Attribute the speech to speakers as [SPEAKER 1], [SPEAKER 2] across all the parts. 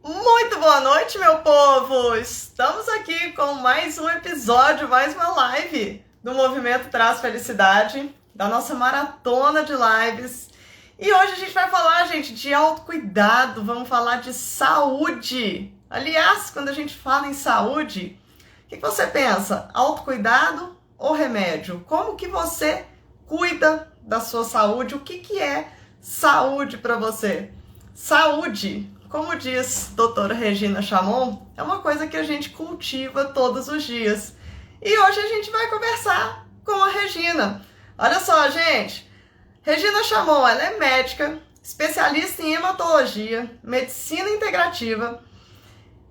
[SPEAKER 1] Muito boa noite, meu povo! Estamos aqui com mais um episódio, mais uma live do Movimento Traz Felicidade, da nossa maratona de lives. E hoje a gente vai falar, gente, de autocuidado, vamos falar de saúde. Aliás, quando a gente fala em saúde, o que você pensa? Autocuidado ou remédio? Como que você cuida da sua saúde? O que é saúde para você? Saúde, como diz a doutora Regina Chamon, é uma coisa que a gente cultiva todos os dias. E hoje a gente vai conversar com a Regina. Olha só, gente. Regina Chamon, ela é médica, especialista em hematologia, medicina integrativa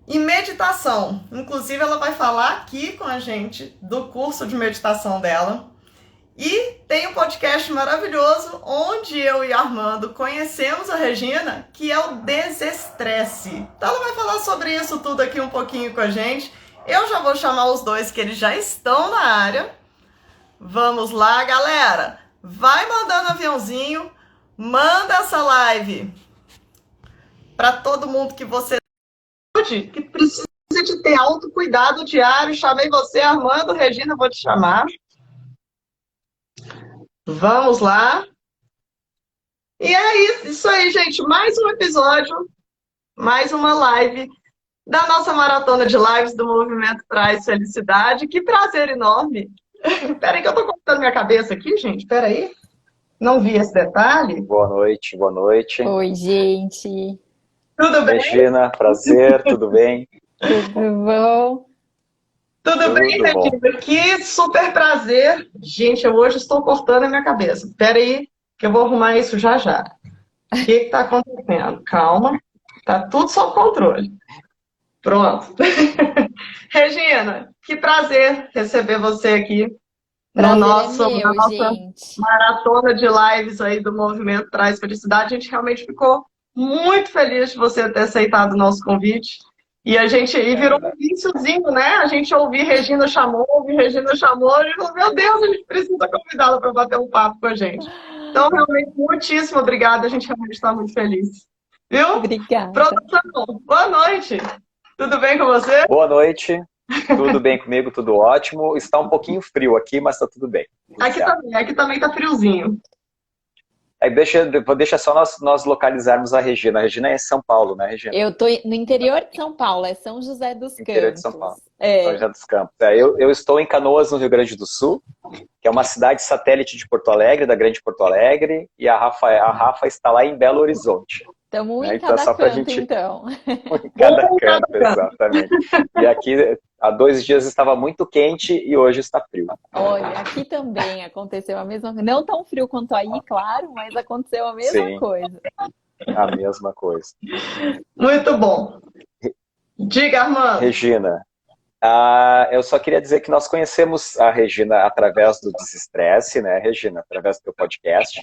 [SPEAKER 1] e meditação. Inclusive, ela vai falar aqui com a gente do curso de meditação dela. E tem um podcast maravilhoso onde eu e Armando conhecemos a Regina, que é o Desestresse. Então ela vai falar sobre isso tudo aqui um pouquinho com a gente. Eu já vou chamar os dois que eles já estão na área. Vamos lá, galera. Vai mandando aviãozinho, manda essa live para todo mundo que você que precisa de ter autocuidado diário. Chamei você, Armando, Regina, vou te chamar. Vamos lá. E é isso aí, gente. Mais um episódio, mais uma live da nossa maratona de lives do Movimento Traz Felicidade. Que prazer enorme. Peraí que eu tô cortando minha cabeça aqui, gente. Peraí. Não vi esse detalhe.
[SPEAKER 2] Boa noite, boa noite.
[SPEAKER 3] Oi, gente.
[SPEAKER 1] Tudo bem?
[SPEAKER 2] Regina, prazer, tudo bem?
[SPEAKER 3] Tudo bom?
[SPEAKER 1] Tudo bem, Regina? Que super prazer. Gente, eu hoje estou cortando a minha cabeça. Peraí, que eu vou arrumar isso já já. O que está acontecendo? Calma. Tá tudo sob controle. Pronto. Regina, que prazer receber você aqui na nossa maratona de lives aí do Movimento Traz Felicidade. A gente realmente ficou muito feliz de você ter aceitado o nosso convite. E a gente aí virou um viciozinho, né? A gente ouvir Regina Chamon, e a gente falou, meu Deus, a gente precisa convidá-la para bater um papo com a gente. Então, realmente, muitíssimo obrigada. A gente realmente está muito feliz. Viu?
[SPEAKER 3] Obrigada.
[SPEAKER 1] Produção, boa noite. Tudo bem com você?
[SPEAKER 2] Boa noite. Tudo bem comigo, tudo ótimo. Está um pouquinho frio aqui, mas está tudo bem.
[SPEAKER 1] Aqui também está friozinho.
[SPEAKER 2] Aí deixa só nós localizarmos a Regina. A Regina é em São Paulo, né, Regina?
[SPEAKER 3] Eu tô no interior de São Paulo, é São José dos Campos.
[SPEAKER 2] Interior de São Paulo. São José dos Campos. Eu estou em Canoas, no Rio Grande do Sul, que é uma cidade satélite de Porto Alegre, da Grande Porto Alegre, e a Rafa está lá em Belo Horizonte.
[SPEAKER 3] Estamos em cada canto, então.
[SPEAKER 2] Em cada canto, exatamente. E aqui, há 2 dias estava muito quente e hoje está frio.
[SPEAKER 3] Olha, aqui também aconteceu a mesma coisa. Não tão frio quanto aí, claro, mas aconteceu a mesma coisa.
[SPEAKER 2] A mesma coisa.
[SPEAKER 1] Muito bom. Diga, Armando.
[SPEAKER 2] Regina, eu só queria dizer que nós conhecemos a Regina através do Desestresse, né, Regina? Através do teu podcast.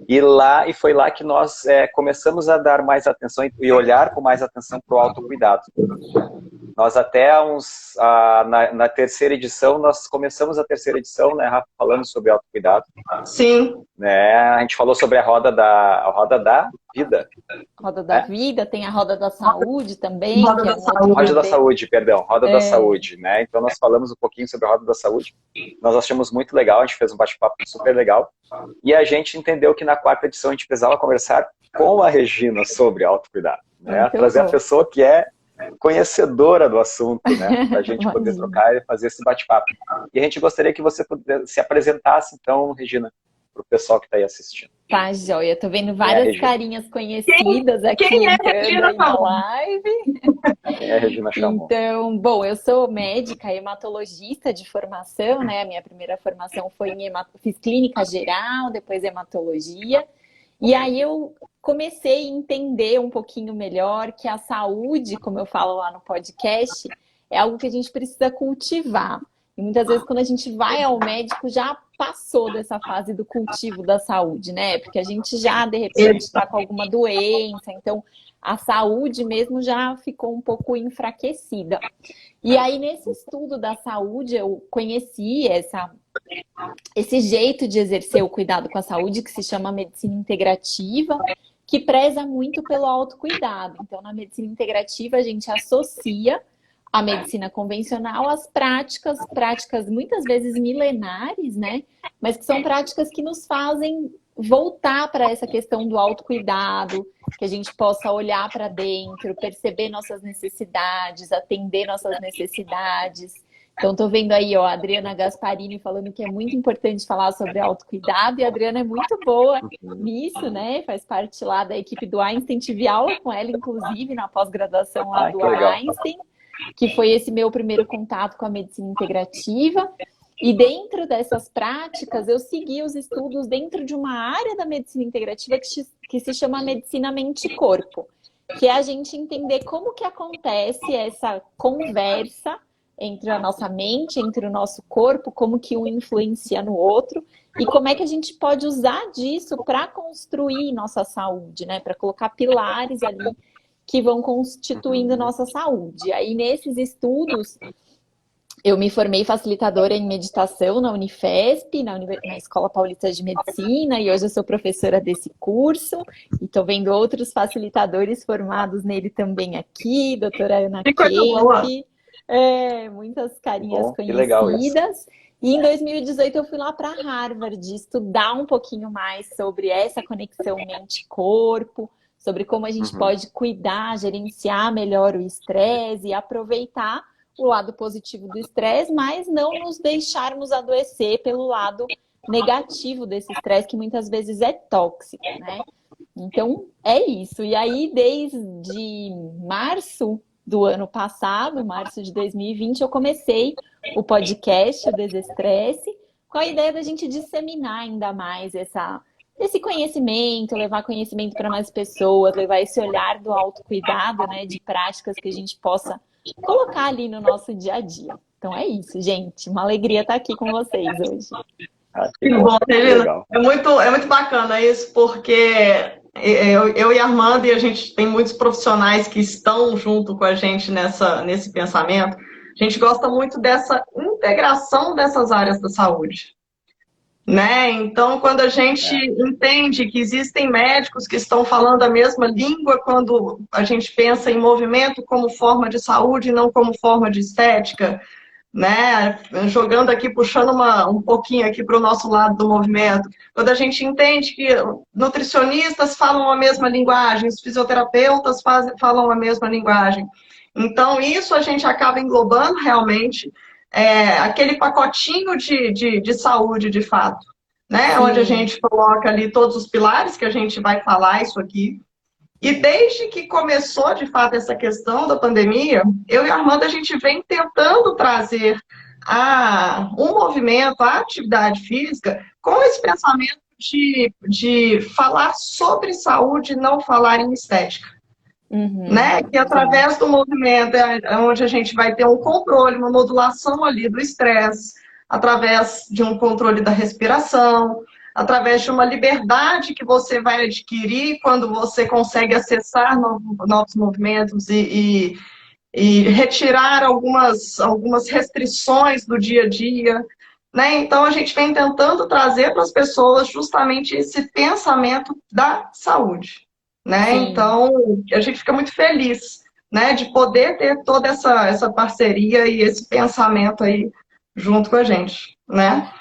[SPEAKER 2] E foi lá que nós começamos a dar mais atenção e olhar com mais atenção para o autocuidado. Nós até na terceira edição, nós começamos a terceira edição, né, Rafa, falando sobre autocuidado.
[SPEAKER 1] Sim.
[SPEAKER 2] Né, a gente falou sobre a roda da vida.
[SPEAKER 3] Roda da vida, tem a roda da saúde também.
[SPEAKER 2] Roda da saúde, perdão. Roda da saúde, né? Então nós falamos um pouquinho sobre a roda da saúde. Nós achamos muito legal, a gente fez um bate-papo super legal. E a gente entendeu que na 4ª edição a gente precisava conversar com a Regina sobre autocuidado. Né? Trazer a pessoa que é conhecedora do assunto, né? Para a gente poder trocar e fazer esse bate-papo. E a gente gostaria que você se apresentasse, então, Regina, para o pessoal que está aí assistindo.
[SPEAKER 3] Tá, joia. Tô vendo várias carinhas conhecidas aqui entrando aí na live.
[SPEAKER 2] Quem é a Regina Chamon?
[SPEAKER 3] Então, bom, eu sou médica hematologista de formação, né? A minha primeira formação foi fiz clínica geral, depois hematologia. E aí eu comecei a entender um pouquinho melhor que a saúde, como eu falo lá no podcast, é algo que a gente precisa cultivar. E muitas vezes quando a gente vai ao médico já passou dessa fase do cultivo da saúde, né? Porque a gente já, de repente, está com alguma doença, então a saúde mesmo já ficou um pouco enfraquecida. E aí, nesse estudo da saúde, eu conheci esse jeito de exercer o cuidado com a saúde, que se chama medicina integrativa, que preza muito pelo autocuidado. Então, na medicina integrativa, a gente associa a medicina convencional às práticas muitas vezes milenares, né? Mas que são práticas que nos fazem voltar para essa questão do autocuidado, que a gente possa olhar para dentro, perceber nossas necessidades, atender nossas necessidades. Então, tô vendo aí, ó, a Adriana Gasparini falando que é muito importante falar sobre autocuidado, e a Adriana é muito boa nisso, né? Faz parte lá da equipe do Einstein, tive aula com ela, inclusive, na pós-graduação lá do Einstein, que foi esse meu primeiro contato com a medicina integrativa. E dentro dessas práticas, eu segui os estudos dentro de uma área da medicina integrativa que se chama medicina mente-corpo, que é a gente entender como que acontece essa conversa entre a nossa mente, entre o nosso corpo, como que um influencia no outro, e como é que a gente pode usar disso para construir nossa saúde, né? Para colocar pilares ali que vão constituindo nossa saúde. Aí, nesses estudos, eu me formei facilitadora em meditação na Unifesp, na Escola Paulista de Medicina, e hoje eu sou professora desse curso, e estou vendo outros facilitadores formados nele também aqui, doutora Ana Kemp, muitas carinhas conhecidas. E em 2018 eu fui lá para Harvard estudar um pouquinho mais sobre essa conexão mente-corpo, sobre como a gente pode cuidar, gerenciar melhor o estresse e aproveitar o lado positivo do estresse, mas não nos deixarmos adoecer pelo lado negativo desse estresse, que muitas vezes é tóxico, né? Então, é isso. E aí, desde março do ano passado, março de 2020, eu comecei o podcast, o Desestresse, com a ideia da gente disseminar ainda mais esse conhecimento, levar conhecimento para mais pessoas, levar esse olhar do autocuidado, né, de práticas que a gente possa colocar ali no nosso dia a dia. Então é isso, gente. Uma alegria estar aqui com vocês hoje.
[SPEAKER 1] Que bom, Regina. É muito bacana isso, porque eu e a Armanda, e a gente tem muitos profissionais que estão junto com a gente nesse pensamento. A gente gosta muito dessa integração dessas áreas da saúde, né? Então, quando a gente entende que existem médicos que estão falando a mesma língua, quando a gente pensa em movimento como forma de saúde e não como forma de estética, né? Jogando aqui, puxando um pouquinho aqui para o nosso lado do movimento, quando a gente entende que nutricionistas falam a mesma linguagem, os fisioterapeutas falam a mesma linguagem. Então, isso a gente acaba englobando realmente aquele pacotinho de saúde, de fato, né? Onde a gente coloca ali todos os pilares que a gente vai falar isso aqui. E desde que começou, de fato, essa questão da pandemia, eu e a Armanda, a gente vem tentando trazer um movimento, a atividade física, com esse pensamento de falar sobre saúde e não falar em estética. Né? Que através do movimento é onde a gente vai ter um controle, uma modulação ali do estresse, através de um controle da respiração, através de uma liberdade que você vai adquirir quando você consegue acessar novos movimentos e retirar algumas restrições do dia a dia. Né? Então, a gente vem tentando trazer para as pessoas justamente esse pensamento da saúde. Né? Então, a gente fica muito feliz, né, de poder ter toda essa parceria e esse pensamento aí junto com a gente, né?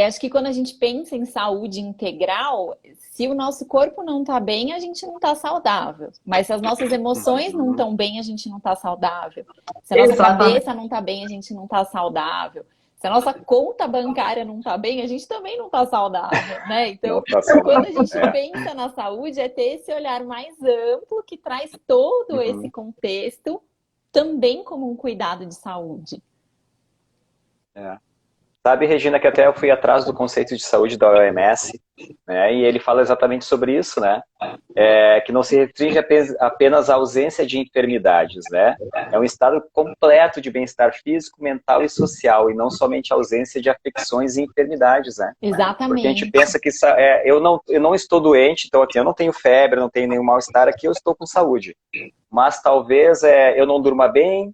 [SPEAKER 3] Acho que quando a gente pensa em saúde integral, se o nosso corpo não está bem, a gente não está saudável. Mas se as nossas emoções não estão bem, a gente não está saudável. Se a nossa cabeça não está bem, a gente não está saudável. Se a nossa conta bancária não está bem, a gente também não está saudável, né? Então, quando a gente pensa na saúde, é ter esse olhar mais amplo que traz todo esse contexto também como um cuidado de saúde.
[SPEAKER 2] Sabe, Regina, que até eu fui atrás do conceito de saúde da OMS, né, e ele fala exatamente sobre isso, né? Que não se restringe apenas à ausência de enfermidades, né? É um estado completo de bem-estar físico, mental e social, e não somente a ausência de afecções e enfermidades, né?
[SPEAKER 3] Exatamente.
[SPEAKER 2] Porque a gente pensa que eu não estou doente, então aqui eu não tenho febre, não tenho nenhum mal-estar aqui, eu estou com saúde. Mas talvez eu não durma bem,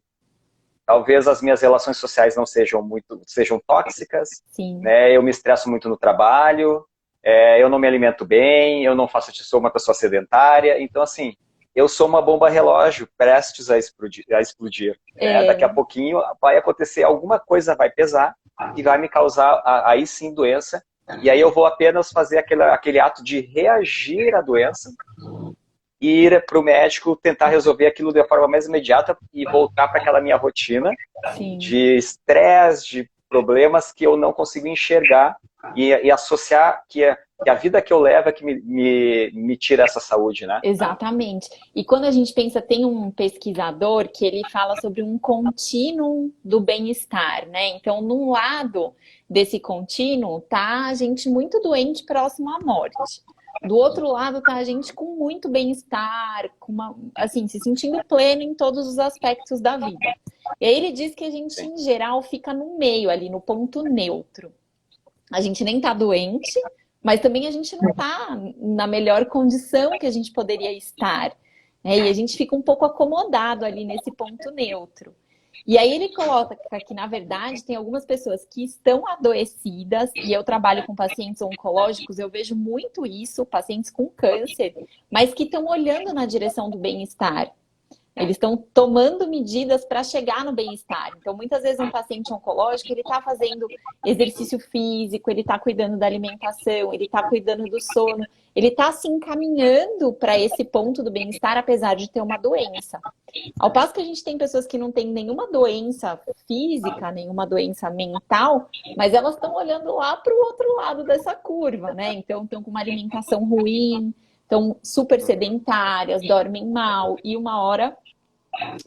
[SPEAKER 2] talvez as minhas relações sociais não sejam tóxicas, né? Eu me estresso muito no trabalho, eu não me alimento bem, eu não faço, sou uma pessoa sedentária, então assim, eu sou uma bomba relógio prestes a explodir. Né? Daqui a pouquinho vai acontecer, alguma coisa vai pesar e vai me causar aí sim doença, e aí eu vou apenas fazer aquele ato de reagir à doença, ir para o médico, tentar resolver aquilo de forma mais imediata e voltar para aquela minha rotina de estresse, de problemas que eu não consigo enxergar e associar que a vida que eu levo é que me tira essa saúde, né?
[SPEAKER 3] Exatamente. E quando a gente pensa, tem um pesquisador que ele fala sobre um contínuo do bem-estar, né? Então, num lado desse contínuo tá a gente muito doente próximo à morte. Do outro lado tá a gente com muito bem-estar, assim, se sentindo pleno em todos os aspectos da vida. E aí ele diz que a gente, em geral, fica no meio ali, no ponto neutro. A gente nem tá doente, mas também a gente não tá na melhor condição que a gente poderia estar. Né? E a gente fica um pouco acomodado ali nesse ponto neutro. E aí ele coloca que, na verdade, tem algumas pessoas que estão adoecidas, e eu trabalho com pacientes oncológicos, eu vejo muito isso, pacientes com câncer, mas que estão olhando na direção do bem-estar. Eles estão tomando medidas para chegar no bem-estar. Então, muitas vezes, um paciente oncológico, ele está fazendo exercício físico, ele está cuidando da alimentação, ele está cuidando do sono, ele está se encaminhando para esse ponto do bem-estar, apesar de ter uma doença. Ao passo que a gente tem pessoas que não têm nenhuma doença física, nenhuma doença mental, mas elas estão olhando lá para o outro lado dessa curva, né? Então, estão com uma alimentação ruim, estão super sedentárias, dormem mal, e uma hora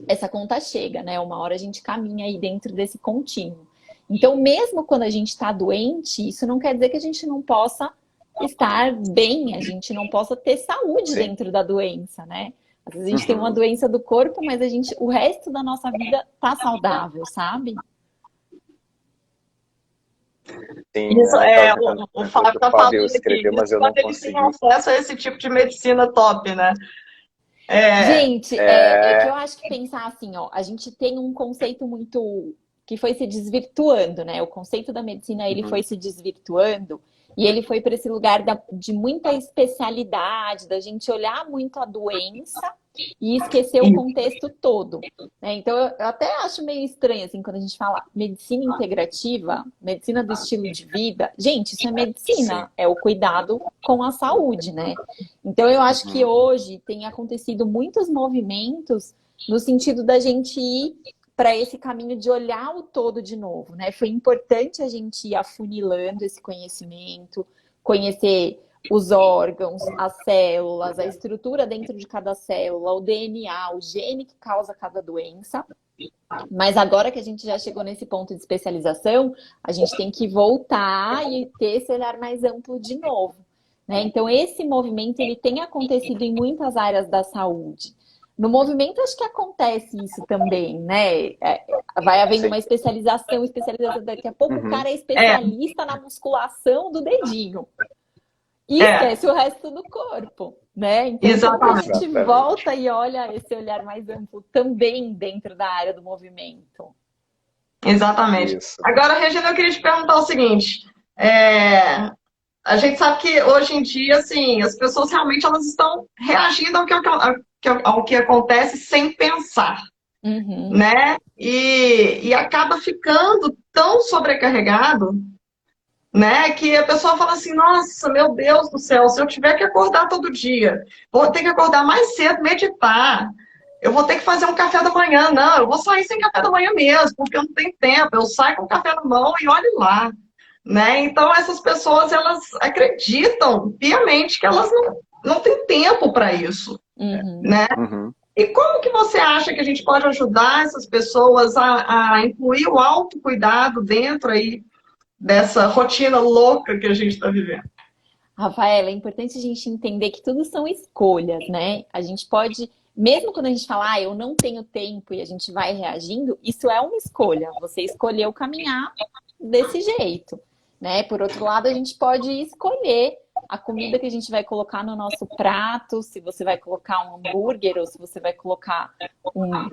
[SPEAKER 3] essa conta chega, né? Uma hora a gente caminha aí dentro desse contínuo. Então, mesmo quando a gente está doente, isso não quer dizer que a gente não possa estar bem, a gente não possa ter saúde dentro da doença, né? Às vezes a gente tem uma doença do corpo, mas o resto da nossa vida tá saudável, sabe?
[SPEAKER 2] Sim,
[SPEAKER 1] isso o Fábio está falando
[SPEAKER 2] escreveu, mas eu não consegui.
[SPEAKER 1] Tem acesso a esse tipo de medicina top, né?
[SPEAKER 3] Gente, é que eu acho que pensar assim, ó, a gente tem um conceito muito que foi se desvirtuando, né? O conceito da medicina, ele foi se desvirtuando e ele foi para esse lugar de muita especialidade, da gente olhar muito a doença e esquecer o contexto todo. Né? Então, eu até acho meio estranho, assim, quando a gente fala medicina integrativa, medicina do estilo de vida. Gente, isso é medicina, é o cuidado com a saúde, né? Então, eu acho que hoje tem acontecido muitos movimentos no sentido da gente ir para esse caminho de olhar o todo de novo, né? Foi importante a gente ir afunilando esse conhecimento, conhecer os órgãos, as células, a estrutura dentro de cada célula, o DNA, o gene que causa cada doença. Mas agora que a gente já chegou nesse ponto de especialização, a gente tem que voltar e ter esse olhar mais amplo de novo. Né? Então, esse movimento ele tem acontecido em muitas áreas da saúde. No movimento, acho que acontece isso também, né? Vai havendo uma especialização, daqui a pouco o cara é especialista na musculação do dedinho. E esquece o resto do corpo, né? Então, quando a gente volta e olha esse olhar mais amplo também dentro da área do movimento.
[SPEAKER 1] Exatamente.
[SPEAKER 2] Isso.
[SPEAKER 1] Agora, Regina, eu queria te perguntar o seguinte. A gente sabe que hoje em dia, assim, as pessoas realmente elas estão reagindo ao que acontece sem pensar, né? E acaba ficando tão sobrecarregado, né? Que a pessoa fala assim, nossa, meu Deus do céu, se eu tiver que acordar todo dia, vou ter que acordar mais cedo, meditar, eu vou ter que fazer um café da manhã. Não, eu vou sair sem café da manhã mesmo, porque eu não tenho tempo, eu saio com o café na mão e olhe lá. Né? Então, essas pessoas, elas acreditam piamente que elas não têm tempo para isso. Né? E como que você acha que a gente pode ajudar essas pessoas a incluir o autocuidado dentro aí dessa rotina louca que a gente está vivendo?
[SPEAKER 3] Rafaela, é importante a gente entender que tudo são escolhas, né? A gente pode, mesmo quando a gente fala, eu não tenho tempo e a gente vai reagindo, isso é uma escolha. Você escolheu caminhar desse jeito. Né? Por outro lado, a gente pode escolher a comida que a gente vai colocar no nosso prato, se você vai colocar um hambúrguer ou se você vai colocar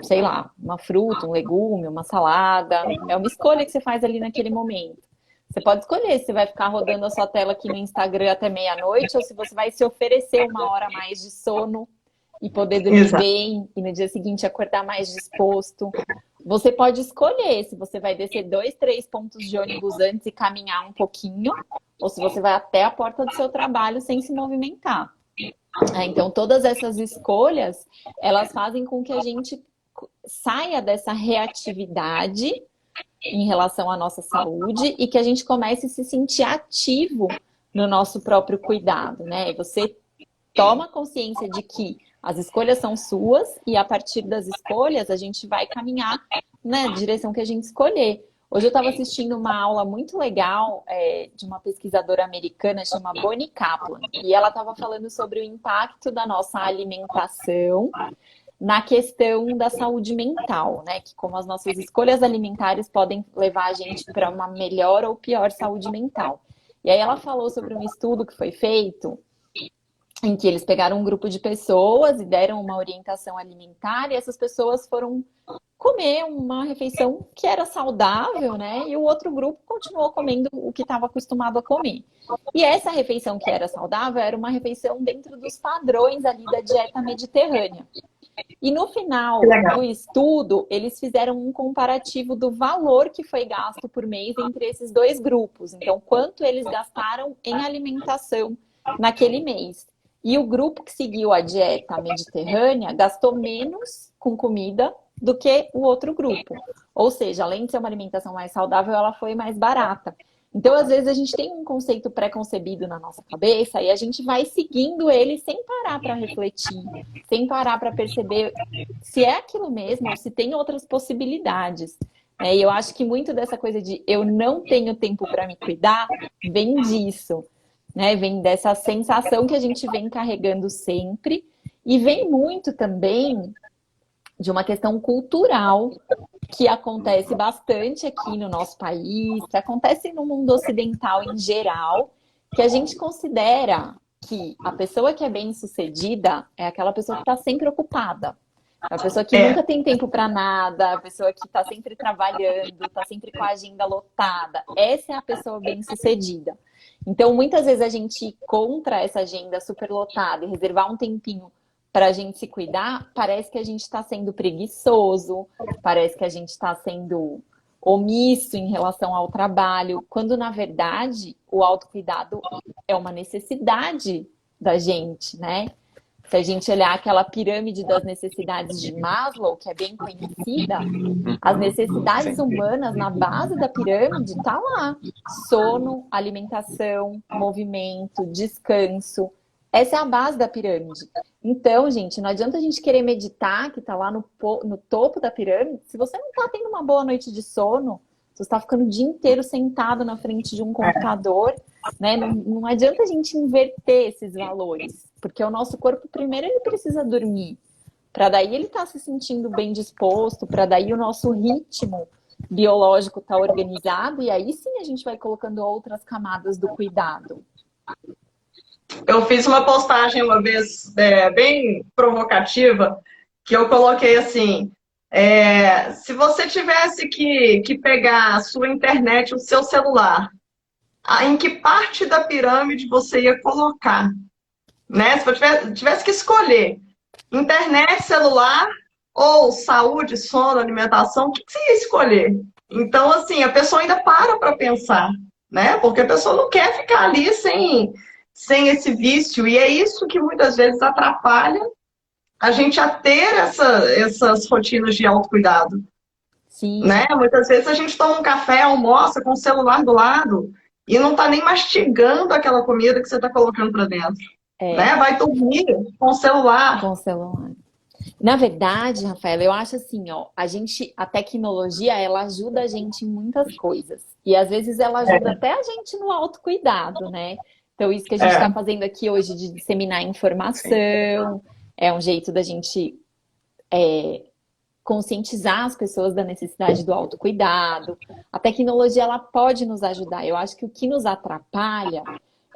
[SPEAKER 3] sei lá, uma fruta, um legume, uma salada. É uma escolha que você faz ali naquele momento. Você pode escolher se vai ficar rodando a sua tela aqui no Instagram até meia-noite ou se você vai se oferecer 1 hora a mais de sono e poder dormir
[SPEAKER 1] Exato.
[SPEAKER 3] bem e no dia seguinte acordar mais disposto. Você pode escolher se você vai descer 2, 3 pontos de ônibus antes e caminhar um pouquinho ou se você vai até a porta do seu trabalho sem se movimentar. Então, todas essas escolhas, elas fazem com que a gente saia dessa reatividade em relação à nossa saúde e que a gente comece a se sentir ativo no nosso próprio cuidado, né? Você toma consciência de que as escolhas são suas e a partir das escolhas a gente vai caminhar na direção que a gente escolher. Hoje eu estava assistindo uma aula muito legal de uma pesquisadora americana chamada Bonnie Kaplan e ela estava falando sobre o impacto da nossa alimentação na questão da saúde mental, né? Que como as nossas escolhas alimentares podem levar a gente para uma melhor ou pior saúde mental. E aí ela falou sobre um estudo que foi feito em que eles pegaram um grupo de pessoas e deram uma orientação alimentar e essas pessoas foram comer uma refeição que era saudável, né? E o outro grupo continuou comendo o que estava acostumado a comer. E essa refeição que era saudável era uma refeição dentro dos padrões ali da dieta mediterrânea. E no final do estudo, eles fizeram um comparativo do valor que foi gasto por mês entre esses dois grupos. Então, quanto eles gastaram em alimentação naquele mês. E o grupo que seguiu a dieta mediterrânea gastou menos com comida do que o outro grupo. Ou seja, além de ser uma alimentação mais saudável, ela foi mais barata. Então, às vezes, a gente tem um conceito pré-concebido na nossa cabeça e a gente vai seguindo ele sem parar para refletir, sem parar para perceber se é aquilo mesmo ou se tem outras possibilidades. E eu acho que muito dessa coisa de eu não tenho tempo para me cuidar vem disso, né? Vem dessa sensação que a gente vem carregando sempre e vem muito também de uma questão cultural que acontece bastante aqui no nosso país, que acontece no mundo ocidental em geral, que a gente considera que a pessoa que é bem-sucedida é aquela pessoa que está sempre ocupada. É a pessoa que nunca tem tempo para nada, a pessoa que está sempre trabalhando, está sempre com a agenda lotada. Essa é a pessoa bem-sucedida. Então, muitas vezes a gente ir contra essa agenda superlotada e reservar um tempinho para a gente se cuidar, parece que a gente está sendo preguiçoso, parece que a gente está sendo omisso em relação ao trabalho, quando na verdade o autocuidado é uma necessidade da gente, né? Se a gente olhar aquela pirâmide das necessidades de Maslow, que é bem conhecida, as necessidades humanas na base da pirâmide tá lá: sono, alimentação, movimento, descanso. Essa é a base da pirâmide. Então, gente, não adianta a gente querer meditar, que tá lá no topo da pirâmide, se você não tá tendo uma boa noite de sono, se você tá ficando o dia inteiro sentado na frente de um computador, né? Não adianta a gente inverter esses valores, porque o nosso corpo, primeiro, ele precisa dormir, para daí ele tá se sentindo bem disposto, para daí o nosso ritmo biológico tá organizado, e aí sim a gente vai colocando outras camadas do cuidado.
[SPEAKER 1] Eu fiz uma postagem uma vez bem provocativa, que eu coloquei assim, se você tivesse que pegar a sua internet, o seu celular, em que parte da pirâmide você ia colocar? Né? Se você tivesse que escolher internet, celular ou saúde, sono, alimentação, o que você ia escolher? Então, assim, a pessoa ainda para pensar, né? Porque a pessoa não quer ficar ali sem esse vício. E é isso que muitas vezes atrapalha a gente a ter essas rotinas de autocuidado.
[SPEAKER 3] Sim.
[SPEAKER 1] Né? Muitas vezes a gente toma um café, almoça com o celular do lado e não está nem mastigando aquela comida que você está colocando para dentro. Né? Vai dormir com o celular.
[SPEAKER 3] Com o celular. Na verdade, Rafaela, eu acho assim, ó, a tecnologia, ela ajuda a gente em muitas coisas. E às vezes ela ajuda até a gente no autocuidado, né? Então, isso que a gente está fazendo aqui hoje de disseminar informação, é um jeito da gente conscientizar as pessoas da necessidade do autocuidado. A tecnologia, ela pode nos ajudar. Eu acho que o que nos atrapalha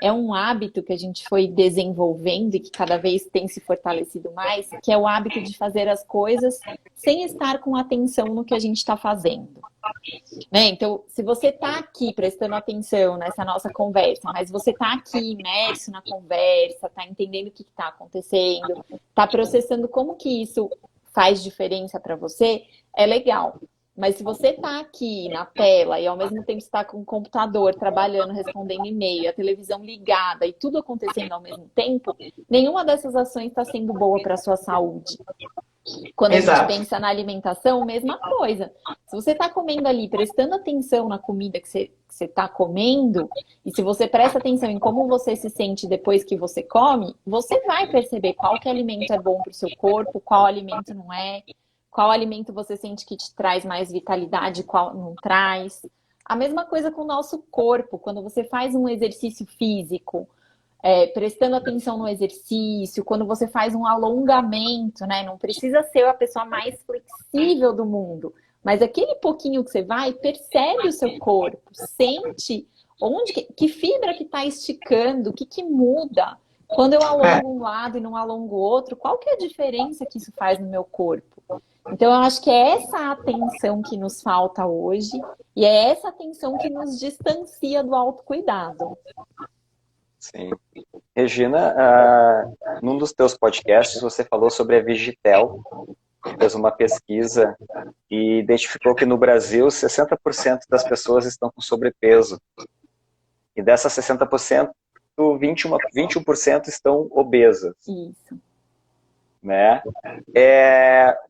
[SPEAKER 3] é um hábito que a gente foi desenvolvendo e que cada vez tem se fortalecido mais, que é o hábito de fazer as coisas sem estar com atenção no que a gente está fazendo. Né? Então, se você está aqui prestando atenção nessa nossa conversa, mas você está aqui imerso na conversa, está entendendo o que está acontecendo, está processando como que isso faz diferença para você, é legal. Mas se você está aqui na tela e ao mesmo tempo está com o computador trabalhando, respondendo e-mail, a televisão ligada e tudo acontecendo ao mesmo tempo, nenhuma dessas ações está sendo boa para a sua saúde. Quando a gente pensa na alimentação, mesma coisa. Se você está comendo ali, prestando atenção na comida que você está comendo, e se você presta atenção em como você se sente depois que você come, você vai perceber qual que alimento é bom para o seu corpo, qual alimento não é, qual alimento você sente que te traz mais vitalidade, qual não traz. A mesma coisa com o nosso corpo. Quando você faz um exercício físico, prestando atenção no exercício, quando você faz um alongamento, né? Não precisa ser a pessoa mais flexível do mundo, mas aquele pouquinho que você vai, percebe o seu corpo, sente onde que fibra que está esticando, o que muda. Quando eu alongo um lado e não alongo o outro, qual que é a diferença que isso faz no meu corpo? Então, eu acho que é essa atenção que nos falta hoje e é essa atenção que nos distancia do autocuidado.
[SPEAKER 2] Sim. Regina, num dos teus podcasts você falou sobre a Vigitel, fez uma pesquisa e identificou que no Brasil 60% das pessoas estão com sobrepeso. E dessas 60%, 21% estão obesas.
[SPEAKER 3] Isso.
[SPEAKER 2] Né?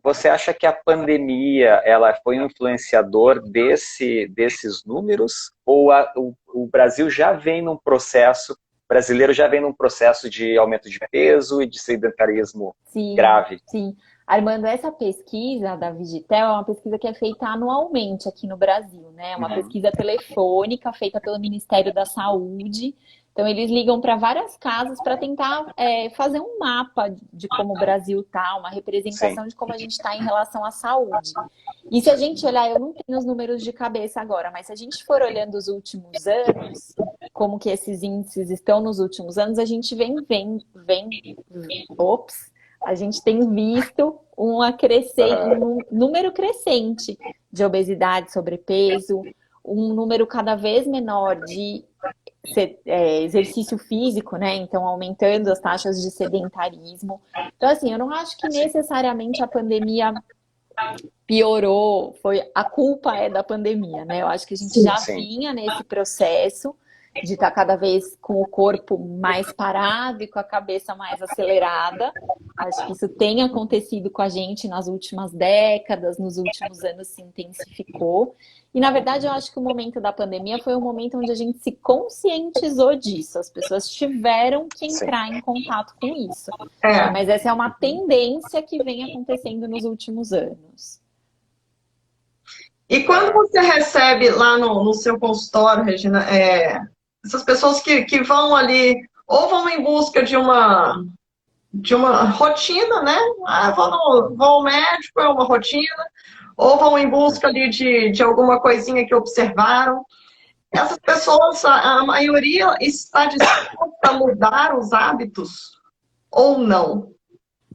[SPEAKER 2] Você acha que a pandemia ela foi um influenciador desses números? Ou o Brasil já vem num processo, o brasileiro já vem num processo de aumento de peso e de sedentarismo grave?
[SPEAKER 3] Sim. Armando, essa pesquisa da Vigitel é uma pesquisa que é feita anualmente aqui no Brasil, né? É uma pesquisa telefônica feita pelo Ministério da Saúde. Então, eles ligam para várias casas para tentar fazer um mapa de como o Brasil está, uma representação de como a gente está em relação à saúde. E se a gente olhar, eu não tenho os números de cabeça agora, mas se a gente for olhando os últimos anos, como que esses índices estão nos últimos anos, a gente a gente tem visto um número crescente de obesidade, sobrepeso, um número cada vez menor de exercício físico, né? Então, aumentando as taxas de sedentarismo. Então, assim, eu não acho que necessariamente a pandemia piorou, a culpa é da pandemia, né? Eu acho que a gente já vinha nesse processo de estar cada vez com o corpo mais parado e com a cabeça mais acelerada. Acho que isso tem acontecido com a gente nas últimas décadas, nos últimos anos se intensificou. E, na verdade, eu acho que o momento da pandemia foi um momento onde a gente se conscientizou disso. As pessoas tiveram que entrar em contato com isso. Mas essa é uma tendência que vem acontecendo nos últimos anos.
[SPEAKER 1] E quando você recebe lá no seu consultório, Regina, essas pessoas que vão ali, ou vão em busca de uma rotina, né? Vão ao médico, é uma rotina, ou vão em busca ali de alguma coisinha que observaram. Essas pessoas, a maioria está disposta a mudar os hábitos ou não?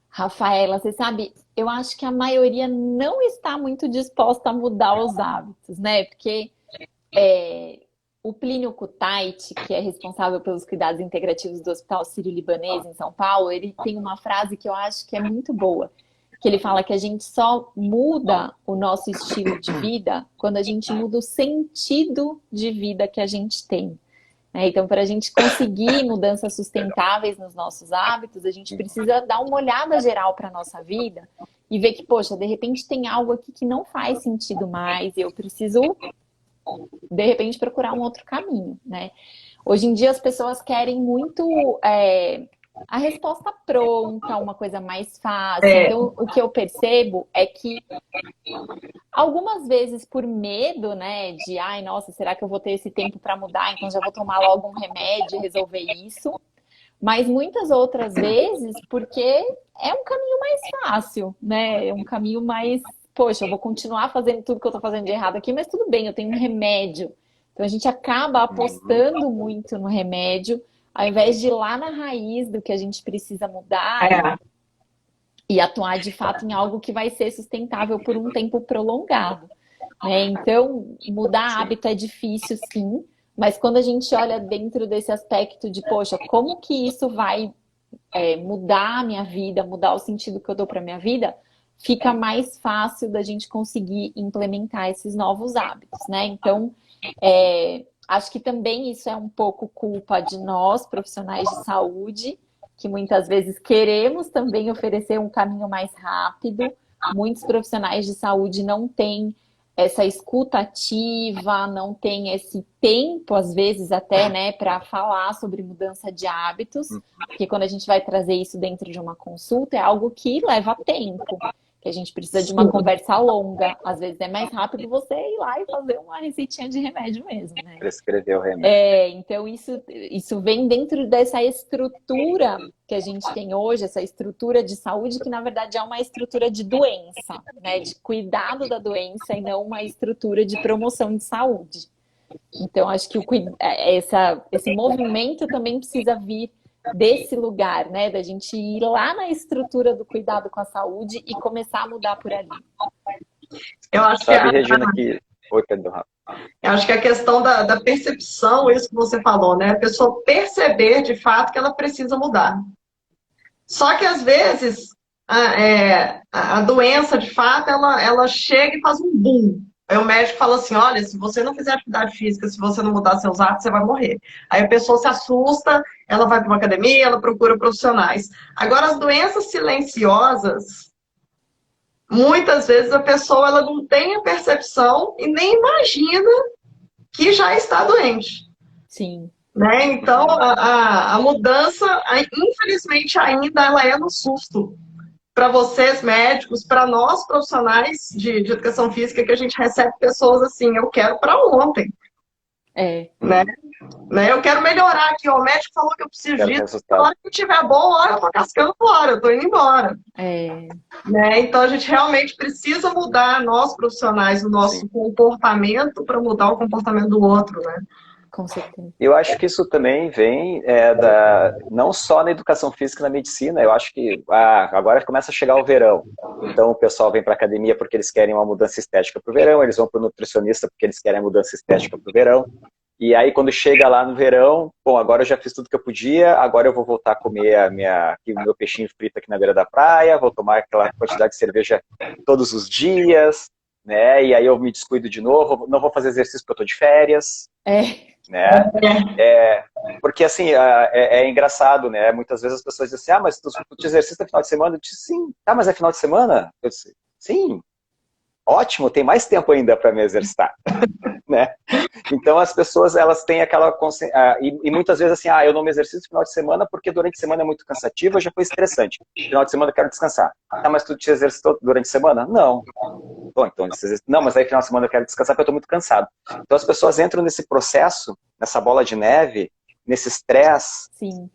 [SPEAKER 3] Rafaela, você sabe, eu acho que a maioria não está muito disposta a mudar os hábitos, né? Porque o Plínio Kutaiti, que é responsável pelos cuidados integrativos do Hospital Sírio-Libanês em São Paulo, ele tem uma frase que eu acho que é muito boa, que ele fala que a gente só muda o nosso estilo de vida quando a gente muda o sentido de vida que a gente tem. Então, para a gente conseguir mudanças sustentáveis nos nossos hábitos, a gente precisa dar uma olhada geral para a nossa vida e ver que, poxa, de repente tem algo aqui que não faz sentido mais e eu preciso, de repente, procurar um outro caminho, né? Hoje em dia as pessoas querem muito a resposta pronta, uma coisa mais fácil. Então, o que eu percebo é que algumas vezes por medo, né, de, ai, nossa, será que eu vou ter esse tempo para mudar? Então já vou tomar logo um remédio e resolver isso. Mas muitas outras vezes porque é um caminho mais fácil, né? É um caminho mais, poxa, eu vou continuar fazendo tudo que eu tô fazendo de errado aqui, mas tudo bem, eu tenho um remédio. Então a gente acaba apostando muito no remédio ao invés de ir lá na raiz do que a gente precisa mudar
[SPEAKER 1] É.
[SPEAKER 3] e atuar de fato em algo que vai ser sustentável por um tempo prolongado, né? Então, mudar hábito é difícil, sim, mas quando a gente olha dentro desse aspecto de, poxa, como que isso vai mudar a minha vida, mudar o sentido que eu dou para minha vida, fica mais fácil da gente conseguir implementar esses novos hábitos, né? Então, acho que também isso é um pouco culpa de nós, profissionais de saúde, que muitas vezes queremos também oferecer um caminho mais rápido. Muitos profissionais de saúde não têm essa escuta ativa, não têm esse tempo, às vezes até, né, para falar sobre mudança de hábitos, porque quando a gente vai trazer isso dentro de uma consulta, é algo que leva tempo, que a gente precisa de uma conversa longa. Às vezes é mais rápido você ir lá e fazer uma receitinha de remédio mesmo, né?
[SPEAKER 2] Prescrever o remédio.
[SPEAKER 3] Então isso vem dentro dessa estrutura que a gente tem hoje, essa estrutura de saúde, que na verdade é uma estrutura de doença, né? De cuidado da doença e não uma estrutura de promoção de saúde. Então, acho que esse movimento também precisa vir desse lugar, né? Da gente ir lá na estrutura do cuidado com a saúde e começar a mudar por ali.
[SPEAKER 1] Eu acho
[SPEAKER 2] Sabe, Regina, que... Oi, perdão, Rafa.
[SPEAKER 1] Eu acho que a questão da percepção, isso que você falou, né? A pessoa perceber de fato que ela precisa mudar. Só que às vezes a doença, de fato, ela chega e faz um boom. Aí o médico fala assim, olha, se você não fizer atividade física, se você não mudar seus hábitos, você vai morrer. Aí a pessoa se assusta, ela vai para uma academia, ela procura profissionais. Agora, as doenças silenciosas, muitas vezes a pessoa ela não tem a percepção e nem imagina que já está doente.
[SPEAKER 3] Sim.
[SPEAKER 1] Né? Então, a mudança, infelizmente, ainda ela é no susto. Para vocês, médicos, para nós, profissionais de educação física, que a gente recebe pessoas assim, eu quero para ontem. Né? Eu quero melhorar aqui, ó, o médico falou que eu preciso disso, na hora que tiver bom, eu tô cascando fora, eu tô indo embora. Né? Então, a gente realmente precisa mudar, nós profissionais, o nosso comportamento para mudar o comportamento do outro, né?
[SPEAKER 3] Com certeza.
[SPEAKER 2] Eu acho que isso também vem não só na educação física e na medicina. Eu acho que agora começa a chegar o verão. Então o pessoal vem para a academia porque eles querem uma mudança estética para o verão, eles vão para o nutricionista porque eles querem a mudança estética para o verão. E aí quando chega lá no verão, bom, agora eu já fiz tudo que eu podia, agora eu vou voltar a comer o meu peixinho frito aqui na beira da praia, vou tomar aquela quantidade de cerveja todos os dias, né? E aí eu me descuido de novo, não vou fazer exercício porque eu estou de férias. Né? Porque assim, é engraçado, né? Muitas vezes as pessoas dizem assim, mas tu te exercita no final de semana? Eu disse, sim. Mas é final de semana? Eu disse, sim. Ótimo, tem mais tempo ainda para me exercitar. Né? Então as pessoas, elas têm aquela e muitas vezes assim, eu não me exercito no final de semana porque durante a semana é muito cansativo, já foi estressante. No final de semana eu quero descansar. Mas tu te exercitou durante a semana? Não. Bom, então, não, mas aí no final de semana eu quero descansar porque eu estou muito cansado. Então as pessoas entram nesse processo, nessa bola de neve, nesse estresse,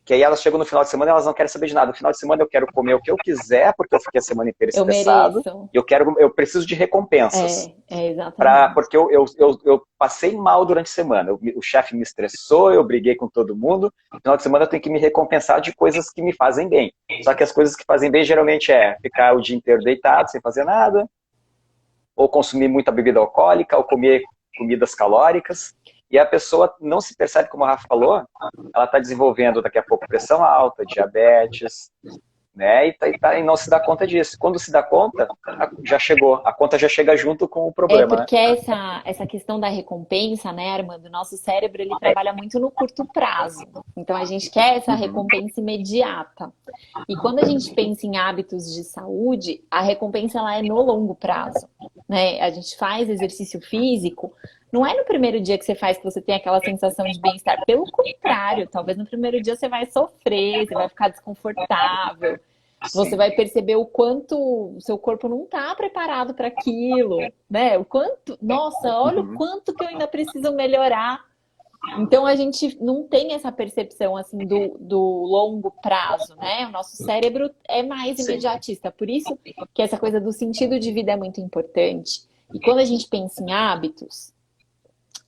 [SPEAKER 2] que aí elas chegam no final de semana e elas não querem saber de nada. No final de semana eu quero comer o que eu quiser, porque eu fiquei a semana inteira estressado. Eu preciso de recompensas.
[SPEAKER 3] Exatamente.
[SPEAKER 2] Porque eu passei mal durante a semana. O chefe me estressou, eu briguei com todo mundo. No final de semana eu tenho que me recompensar de coisas que me fazem bem. Só que as coisas que fazem bem geralmente é ficar o dia inteiro deitado, sem fazer nada, ou consumir muita bebida alcoólica, ou comer comidas calóricas. E a pessoa não se percebe, como a Rafa falou, ela está desenvolvendo daqui a pouco pressão alta, diabetes, né? E não se dá conta disso. Quando se dá conta, já chegou. A conta já chega junto com o problema.
[SPEAKER 3] Porque essa questão da recompensa, né, Armando? Nosso cérebro, ele trabalha muito no curto prazo. Então, a gente quer essa recompensa imediata. E quando a gente pensa em hábitos de saúde, a recompensa ela é no longo prazo. Né? A gente faz exercício físico, não é no primeiro dia que você faz que você tem aquela sensação de bem-estar. Pelo contrário, talvez no primeiro dia você vai sofrer, você vai ficar desconfortável. Você vai perceber o quanto o seu corpo não está preparado para aquilo, né? O quanto, nossa, olha o quanto que eu ainda preciso melhorar. Então a gente não tem essa percepção assim do longo prazo, né? O nosso cérebro é mais imediatista. Por isso que essa coisa do sentido de vida é muito importante. E quando a gente pensa em hábitos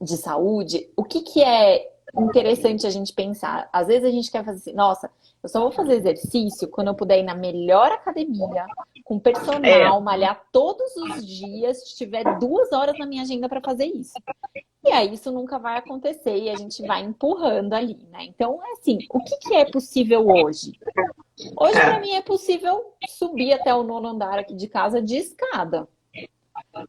[SPEAKER 3] de saúde, o que é interessante a gente pensar. Às vezes a gente quer fazer assim, nossa, eu só vou fazer exercício quando eu puder ir na melhor academia, com personal, malhar todos os dias, se tiver 2 horas na minha agenda para fazer isso. E aí isso nunca vai acontecer e a gente vai empurrando ali, né? Então, assim, o que é possível hoje? Hoje, para mim, é possível subir até o 9º andar aqui de casa de escada.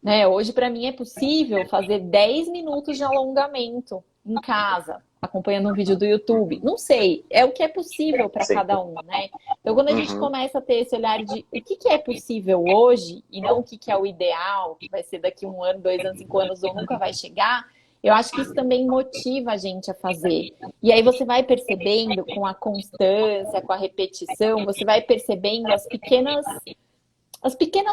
[SPEAKER 3] Né? Hoje, para mim, é possível fazer 10 minutos de alongamento em casa, acompanhando um vídeo do YouTube. Não sei, é o que é possível para cada um, né? Então, quando a gente começa a ter esse olhar de o que é possível hoje e não o que é o ideal, que vai ser daqui 1 ano, 2 anos, 5 anos ou nunca vai chegar, eu acho que isso também motiva a gente a fazer. E aí você vai percebendo com a constância, com a repetição, você vai percebendo as pequenas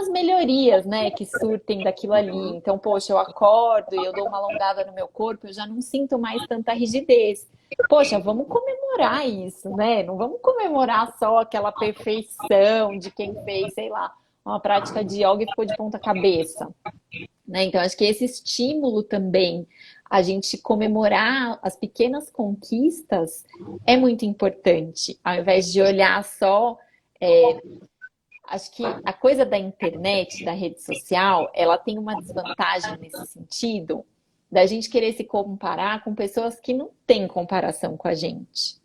[SPEAKER 3] melhorias, né, que surtem daquilo ali. Então, poxa, eu acordo e eu dou uma alongada no meu corpo, eu já não sinto mais tanta rigidez. Poxa, vamos comemorar isso, né? Não vamos comemorar só aquela perfeição de quem fez, sei lá, uma prática de yoga e ficou de ponta cabeça. Né? Então, acho que esse estímulo também, a gente comemorar as pequenas conquistas, é muito importante. Ao invés de olhar só... Acho que a coisa da internet, da rede social, ela tem uma desvantagem nesse sentido, da gente querer se comparar com pessoas que não têm comparação com a gente.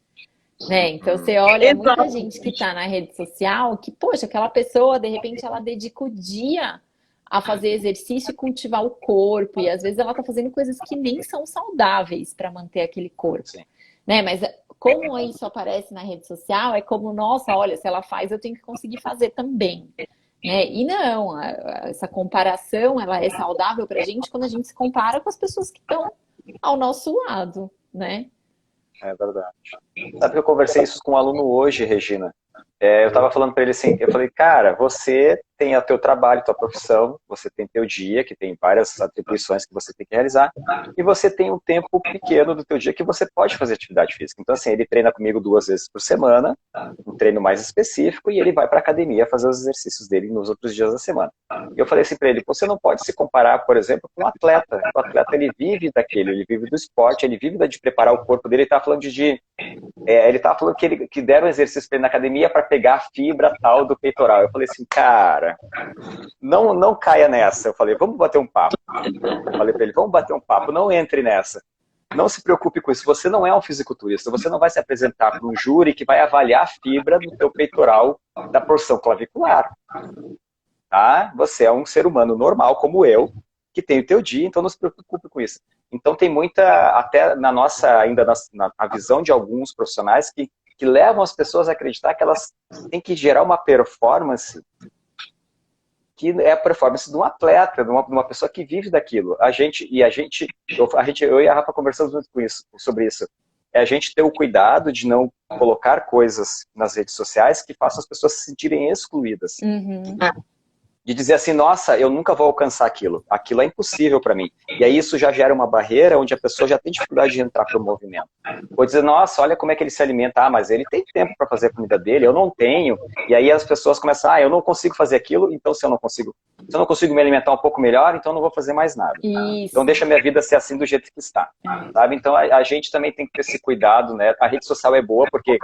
[SPEAKER 3] Né? Então, você olha muita gente que está na rede social, que, poxa, aquela pessoa, de repente, ela dedica o dia a fazer exercício e cultivar o corpo, e às vezes ela está fazendo coisas que nem são saudáveis para manter aquele corpo. Né? Mas como isso aparece na rede social, é como, nossa, olha, se ela faz, eu tenho que conseguir fazer também. Né? E não, essa comparação, ela é saudável para a gente quando a gente se compara com as pessoas que estão ao nosso lado, né?
[SPEAKER 2] É verdade. Sabe que eu conversei isso com um aluno hoje, Regina? Eu estava falando para ele assim, eu falei, cara, você tem o teu trabalho, tua profissão, você tem teu dia, que tem várias atribuições que você tem que realizar, e você tem um tempo pequeno do teu dia que você pode fazer atividade física. Então, assim, ele treina comigo 2 vezes por semana, um treino mais específico, e ele vai para a academia fazer os exercícios dele nos outros dias da semana. E eu falei assim para ele, você não pode se comparar, por exemplo, com um atleta. O atleta, ele vive daquele, ele vive do esporte, ele vive de preparar o corpo dele. Ele tá falando ele tava falando que deram exercício para ele na academia para pegar a fibra tal do peitoral. Eu falei assim, cara, não caia nessa. Eu falei, vamos bater um papo. Eu falei para ele, vamos bater um papo, não entre nessa. Não se preocupe com isso, você não é um fisiculturista, você não vai se apresentar para um júri que vai avaliar a fibra do teu peitoral da porção clavicular. Tá? Você é um ser humano normal, como eu, que tem o teu dia, então não se preocupe com isso. Então tem muita, até na nossa, ainda na visão de alguns profissionais, que levam as pessoas a acreditar que elas têm que gerar uma performance que é a performance de um atleta, de uma pessoa que vive daquilo. Eu e a Rafa conversamos muito sobre isso. É a gente ter o cuidado de não colocar coisas nas redes sociais que façam as pessoas se sentirem excluídas. De dizer assim, nossa, eu nunca vou alcançar aquilo. Aquilo é impossível para mim. E aí isso já gera uma barreira onde a pessoa já tem dificuldade de entrar para o movimento. Vou dizer, nossa, olha como é que ele se alimenta. Ah, mas ele tem tempo para fazer a comida dele, eu não tenho. E aí as pessoas começam, eu não consigo fazer aquilo, então se eu não consigo me alimentar um pouco melhor, então eu não vou fazer mais nada. Então deixa a minha vida ser assim do jeito que está. Sabe? Então a gente também tem que ter esse cuidado, né? A rede social é boa porque,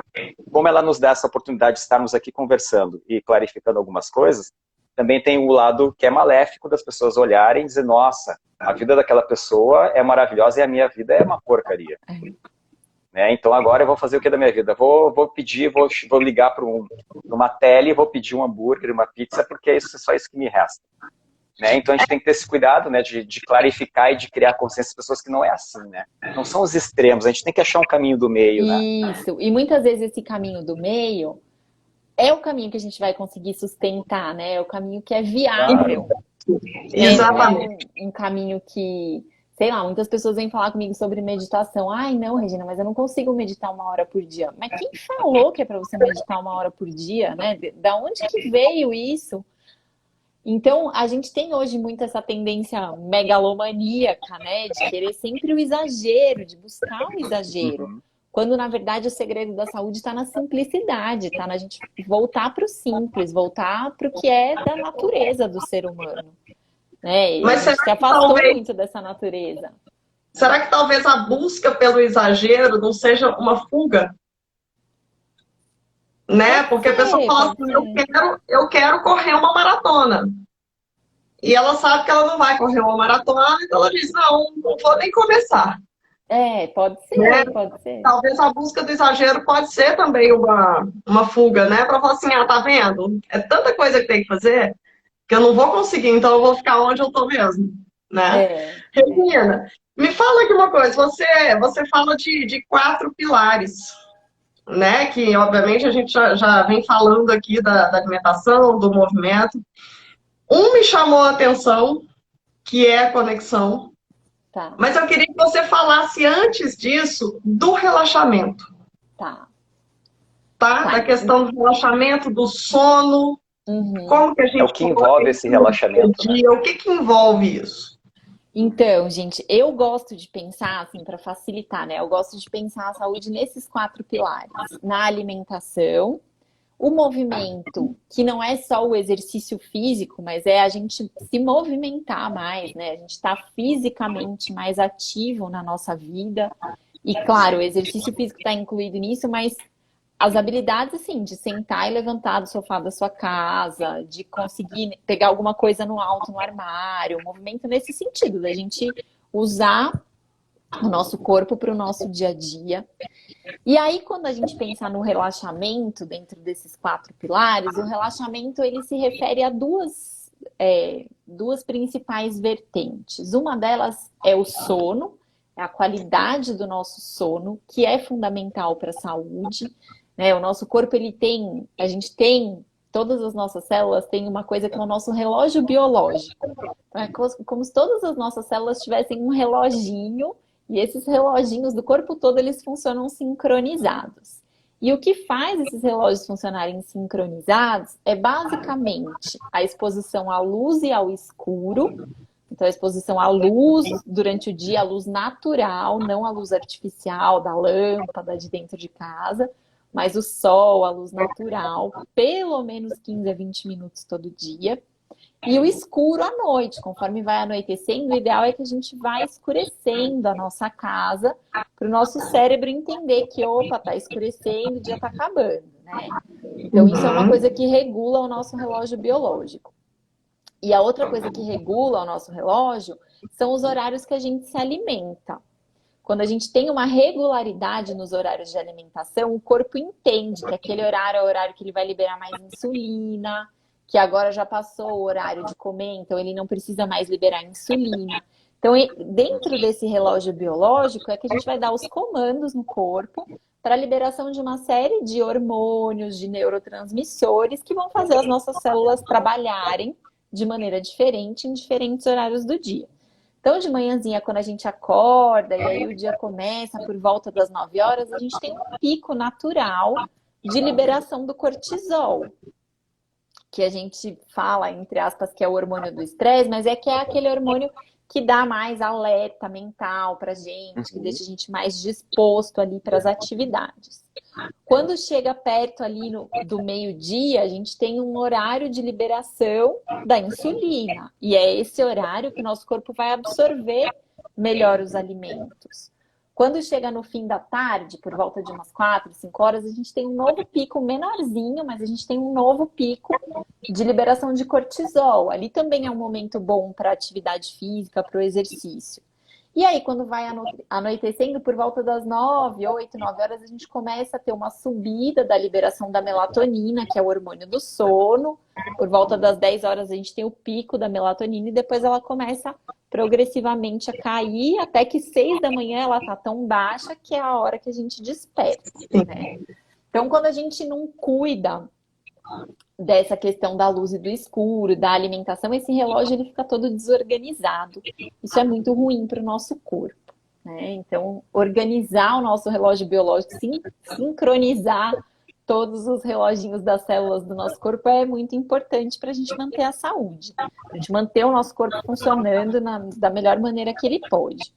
[SPEAKER 2] como ela nos dá essa oportunidade de estarmos aqui conversando e clarificando algumas coisas, também tem o lado que é maléfico das pessoas olharem e dizer, nossa, a vida daquela pessoa é maravilhosa e a minha vida é uma porcaria. Né? Então agora eu vou fazer o que da minha vida? Vou ligar para uma tele e vou pedir um hambúrguer, uma pizza, porque é só isso que me resta. Né? Então a gente tem que ter esse cuidado, né, de clarificar e de criar consciência das pessoas que não é assim, né? Não são os extremos, a gente tem que achar um caminho do meio.
[SPEAKER 3] Isso, e muitas vezes esse caminho do meio é o caminho que a gente vai conseguir sustentar, né? É o caminho que é viável.
[SPEAKER 1] Exatamente.
[SPEAKER 3] É um caminho que, sei lá, muitas pessoas vêm falar comigo sobre meditação. Ai, não, Regina, mas eu não consigo meditar 1 hora por dia. Mas quem falou que é para você meditar 1 hora por dia, né? Da onde que veio isso? Então, a gente tem hoje muito essa tendência megalomaníaca, né? De querer sempre o exagero, de buscar o exagero. Quando, na verdade, o segredo da saúde está na simplicidade, está na gente voltar para o simples, voltar para o que é da natureza do ser humano. Né? E
[SPEAKER 1] Mas
[SPEAKER 3] a gente se afastou muito dessa natureza.
[SPEAKER 1] Será que talvez a busca pelo exagero não seja uma fuga, né? Porque a pessoa fala
[SPEAKER 3] Pode
[SPEAKER 1] assim,
[SPEAKER 3] ser.
[SPEAKER 1] eu quero correr uma maratona. E ela sabe que ela não vai correr uma maratona, então ela diz, não vou nem começar,
[SPEAKER 3] Pode
[SPEAKER 1] né?
[SPEAKER 3] ser, pode ser.
[SPEAKER 1] Talvez a busca do exagero pode ser também uma fuga, né? Para falar assim, tá vendo? É tanta coisa que tem que fazer que eu não vou conseguir, então eu vou ficar onde eu tô mesmo, né?
[SPEAKER 3] É, é.
[SPEAKER 1] Regina, me fala aqui uma coisa, você fala de 4 pilares, né? Que obviamente a gente já vem falando aqui da alimentação, do movimento. Um me chamou a atenção, que é a conexão,
[SPEAKER 3] Tá,
[SPEAKER 1] mas eu queria que você falasse antes disso do relaxamento,
[SPEAKER 3] tá,
[SPEAKER 1] tá?
[SPEAKER 3] tá.
[SPEAKER 1] Da questão do relaxamento, do sono,
[SPEAKER 3] Uhum.
[SPEAKER 1] como que a
[SPEAKER 2] É o
[SPEAKER 1] gente
[SPEAKER 2] que
[SPEAKER 1] coloca
[SPEAKER 2] envolve
[SPEAKER 1] isso
[SPEAKER 2] esse
[SPEAKER 1] no dia a
[SPEAKER 2] relaxamento, né?
[SPEAKER 1] dia, o que que envolve isso?
[SPEAKER 3] Então, gente, eu gosto de pensar, assim, para facilitar, né? Eu gosto de pensar a saúde nesses 4 pilares: na alimentação, o movimento, que não é só o exercício físico, mas é a gente se movimentar mais, né? A gente está fisicamente mais ativo na nossa vida. E, claro, o exercício físico está incluído nisso, mas as habilidades, assim, de sentar e levantar do sofá da sua casa, de conseguir pegar alguma coisa no alto, no armário, um movimento nesse sentido, da gente usar o nosso corpo para o nosso dia a dia. E aí, quando a gente pensa no relaxamento dentro desses 4 pilares, o relaxamento ele se refere a duas principais vertentes. Uma delas é o sono, é a qualidade do nosso sono, que é fundamental para a saúde, né? O nosso corpo a gente tem, todas as nossas células têm uma coisa que é o nosso relógio biológico. Então, é como se todas as nossas células tivessem um reloginho e esses reloginhos do corpo todo, eles funcionam sincronizados. E o que faz esses relógios funcionarem sincronizados é basicamente a exposição à luz e ao escuro. Então, a exposição à luz durante o dia, a luz natural, não a luz artificial da lâmpada de dentro de casa, mas o sol, a luz natural, pelo menos 15 a 20 minutos todo dia. E o escuro à noite, conforme vai anoitecendo, o ideal é que a gente vá escurecendo a nossa casa para o nosso cérebro entender que, opa, tá escurecendo, o dia tá acabando, né? Então, isso é uma
[SPEAKER 1] Uhum.
[SPEAKER 3] coisa que regula o nosso relógio biológico. E a outra coisa que regula o nosso relógio são os horários que a gente se alimenta. Quando a gente tem uma regularidade nos horários de alimentação, o corpo entende que aquele horário é o horário que ele vai liberar mais insulina, que agora já passou o horário de comer, então ele não precisa mais liberar insulina. Então, dentro desse relógio biológico, é que a gente vai dar os comandos no corpo para a liberação de uma série de hormônios, de neurotransmissores, que vão fazer as nossas células trabalharem de maneira diferente em diferentes horários do dia. Então, de manhãzinha, quando a gente acorda e aí o dia começa por volta das 9 horas, a gente tem um pico natural de liberação do cortisol, que a gente fala, entre aspas, que é o hormônio do estresse, mas que é aquele hormônio que dá mais alerta mental pra gente, que deixa a gente mais disposto ali para as atividades. Quando chega perto ali do meio-dia, a gente tem um horário de liberação da insulina. E é esse horário que o nosso corpo vai absorver melhor os alimentos. Quando chega no fim da tarde, por volta de umas 4, 5 horas, a gente tem um novo pico menorzinho, mas a gente tem um novo pico de liberação de cortisol. Ali também é um momento bom para atividade física, para o exercício. E aí, quando vai anoitecendo, por volta das 9, 8, 9 horas, a gente começa a ter uma subida da liberação da melatonina, que é o hormônio do sono. Por volta das 10 horas, a gente tem o pico da melatonina e depois ela começa progressivamente a cair, até que 6 da manhã ela tá tão baixa que é a hora que a gente desperta, né? Então, quando a gente não cuida dessa questão da luz e do escuro, da alimentação, esse relógio ele fica todo desorganizado. Isso é muito ruim para o nosso corpo, né? Então, organizar o nosso relógio biológico, sincronizar todos os reloginhos das células do nosso corpo é muito importante para a gente manter a saúde, a gente manter o nosso corpo funcionando da melhor maneira que ele pode.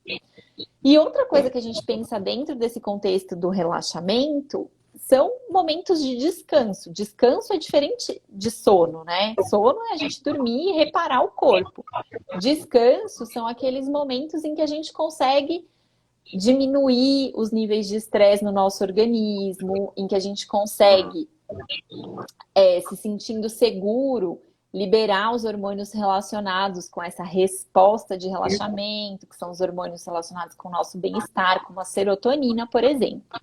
[SPEAKER 3] E outra coisa que a gente pensa dentro desse contexto do relaxamento são momentos de descanso. Descanso é diferente de sono, né? Sono é a gente dormir e reparar o corpo. Descanso são aqueles momentos em que a gente consegue diminuir os níveis de estresse no nosso organismo, em que a gente consegue, se sentindo seguro, liberar os hormônios relacionados com essa resposta de relaxamento, que são os hormônios relacionados com o nosso bem-estar, como a serotonina, por exemplo.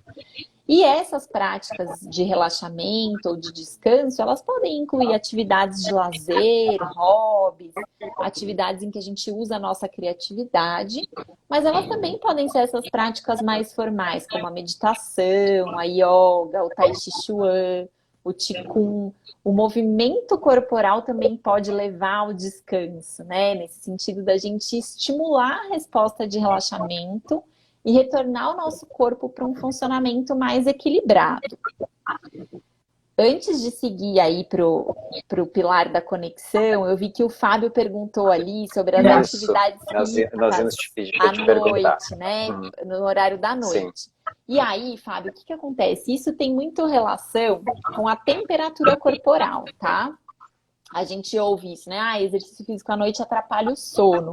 [SPEAKER 3] E essas práticas de relaxamento ou de descanso, elas podem incluir atividades de lazer, hobbies, atividades em que a gente usa a nossa criatividade, mas elas também podem ser essas práticas mais formais, como a meditação, a yoga, o tai chi chuan, o qigong. O movimento corporal também pode levar ao descanso, né? Nesse sentido da gente estimular a resposta de relaxamento e retornar o nosso corpo para um funcionamento mais equilibrado. Antes de seguir aí para o pilar da conexão, eu vi que o Fábio perguntou ali sobre as atividades físicas
[SPEAKER 2] nós íamos te pedir
[SPEAKER 3] à
[SPEAKER 2] te perguntar.
[SPEAKER 3] noite, né? No horário da noite. Sim. E aí, Fábio, o que acontece? Isso tem muito relação com a temperatura corporal, tá? A gente ouve isso, né? Exercício físico à noite atrapalha o sono.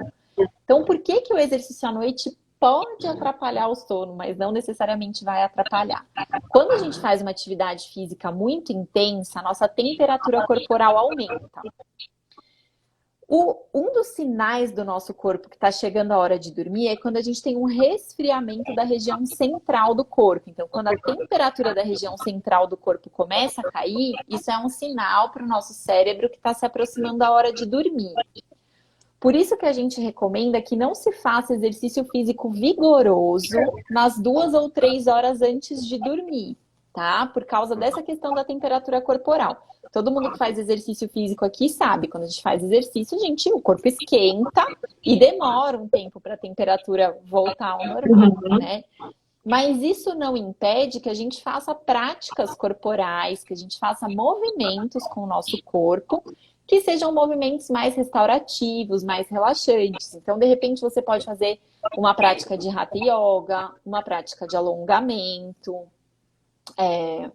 [SPEAKER 3] Então, por que o exercício à noite pode atrapalhar o sono, mas não necessariamente vai atrapalhar? Quando a gente faz uma atividade física muito intensa, a nossa temperatura corporal aumenta. Um dos sinais do nosso corpo que está chegando a hora de dormir é quando a gente tem um resfriamento da região central do corpo. Então, quando a temperatura da região central do corpo começa a cair, isso é um sinal para o nosso cérebro que está se aproximando da hora de dormir. Por isso que a gente recomenda que não se faça exercício físico vigoroso nas 2 ou 3 horas antes de dormir, tá? Por causa dessa questão da temperatura corporal. Todo mundo que faz exercício físico aqui sabe, quando a gente faz exercício, o corpo esquenta e demora um tempo para a temperatura voltar ao normal, né? Mas isso não impede que a gente faça práticas corporais, que a gente faça movimentos com o nosso corpo, que sejam movimentos mais restaurativos, mais relaxantes. Então, de repente, você pode fazer uma prática de Hatha Yoga, uma prática de alongamento,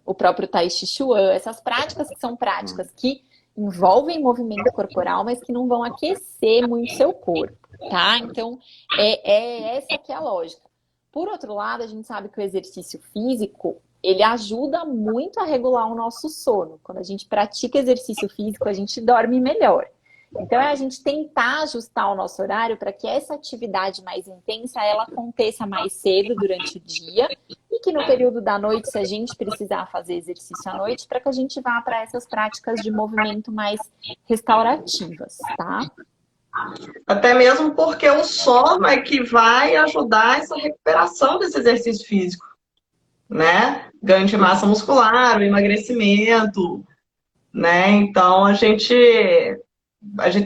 [SPEAKER 3] o próprio Tai Chi Chuan. Essas práticas que são práticas que envolvem movimento corporal, mas que não vão aquecer muito seu corpo, tá? Então, essa que é a lógica. Por outro lado, a gente sabe que o exercício físico, ele ajuda muito a regular o nosso sono. Quando a gente pratica exercício físico, a gente dorme melhor. Então, é a gente tentar ajustar o nosso horário para que essa atividade mais intensa, ela aconteça mais cedo durante o dia e que no período da noite, se a gente precisar fazer exercício à noite, para que a gente vá para essas práticas de movimento mais restaurativas, tá?
[SPEAKER 1] Até mesmo porque o sono é que vai ajudar essa recuperação desse exercício físico, né? Ganho de massa muscular, o emagrecimento, né? Então, a gente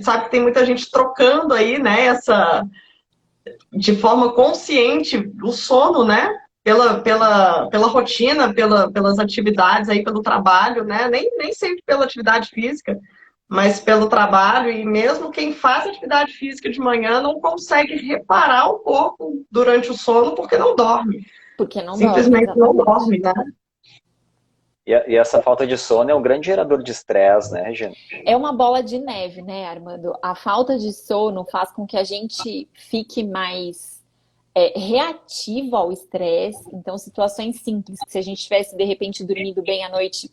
[SPEAKER 1] sabe que tem muita gente trocando aí, né? De forma consciente, o sono, né? Pela rotina, pelas atividades aí, pelo trabalho, né? Nem sempre pela atividade física, mas pelo trabalho. E mesmo quem faz atividade física de manhã não consegue reparar o corpo durante o sono porque não dorme.
[SPEAKER 3] Porque não
[SPEAKER 1] simplesmente
[SPEAKER 3] dorme,
[SPEAKER 1] não dorme, né?
[SPEAKER 2] E essa falta de sono é um grande gerador de estresse, né, Regina?
[SPEAKER 3] É uma bola de neve, né, Armando? A falta de sono faz com que a gente fique mais reativo ao estresse. Então, situações simples, que se a gente tivesse, de repente, dormido bem à noite,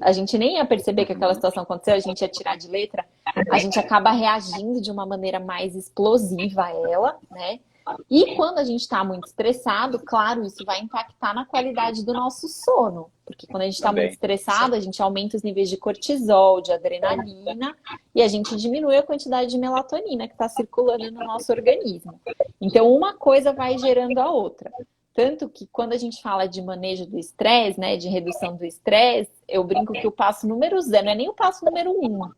[SPEAKER 3] a gente nem ia perceber que aquela situação aconteceu, a gente ia tirar de letra, a gente acaba reagindo de uma maneira mais explosiva a ela, né? E quando a gente está muito estressado, claro, isso vai impactar na qualidade do nosso sono. Porque quando a gente está muito estressado, a gente aumenta os níveis de cortisol, de adrenalina, e a gente diminui a quantidade de melatonina que está circulando no nosso organismo. Então, uma coisa vai gerando a outra. Tanto que quando a gente fala de manejo do estresse, né, de redução do estresse, eu brinco que o passo número 0, não é nem o passo número 1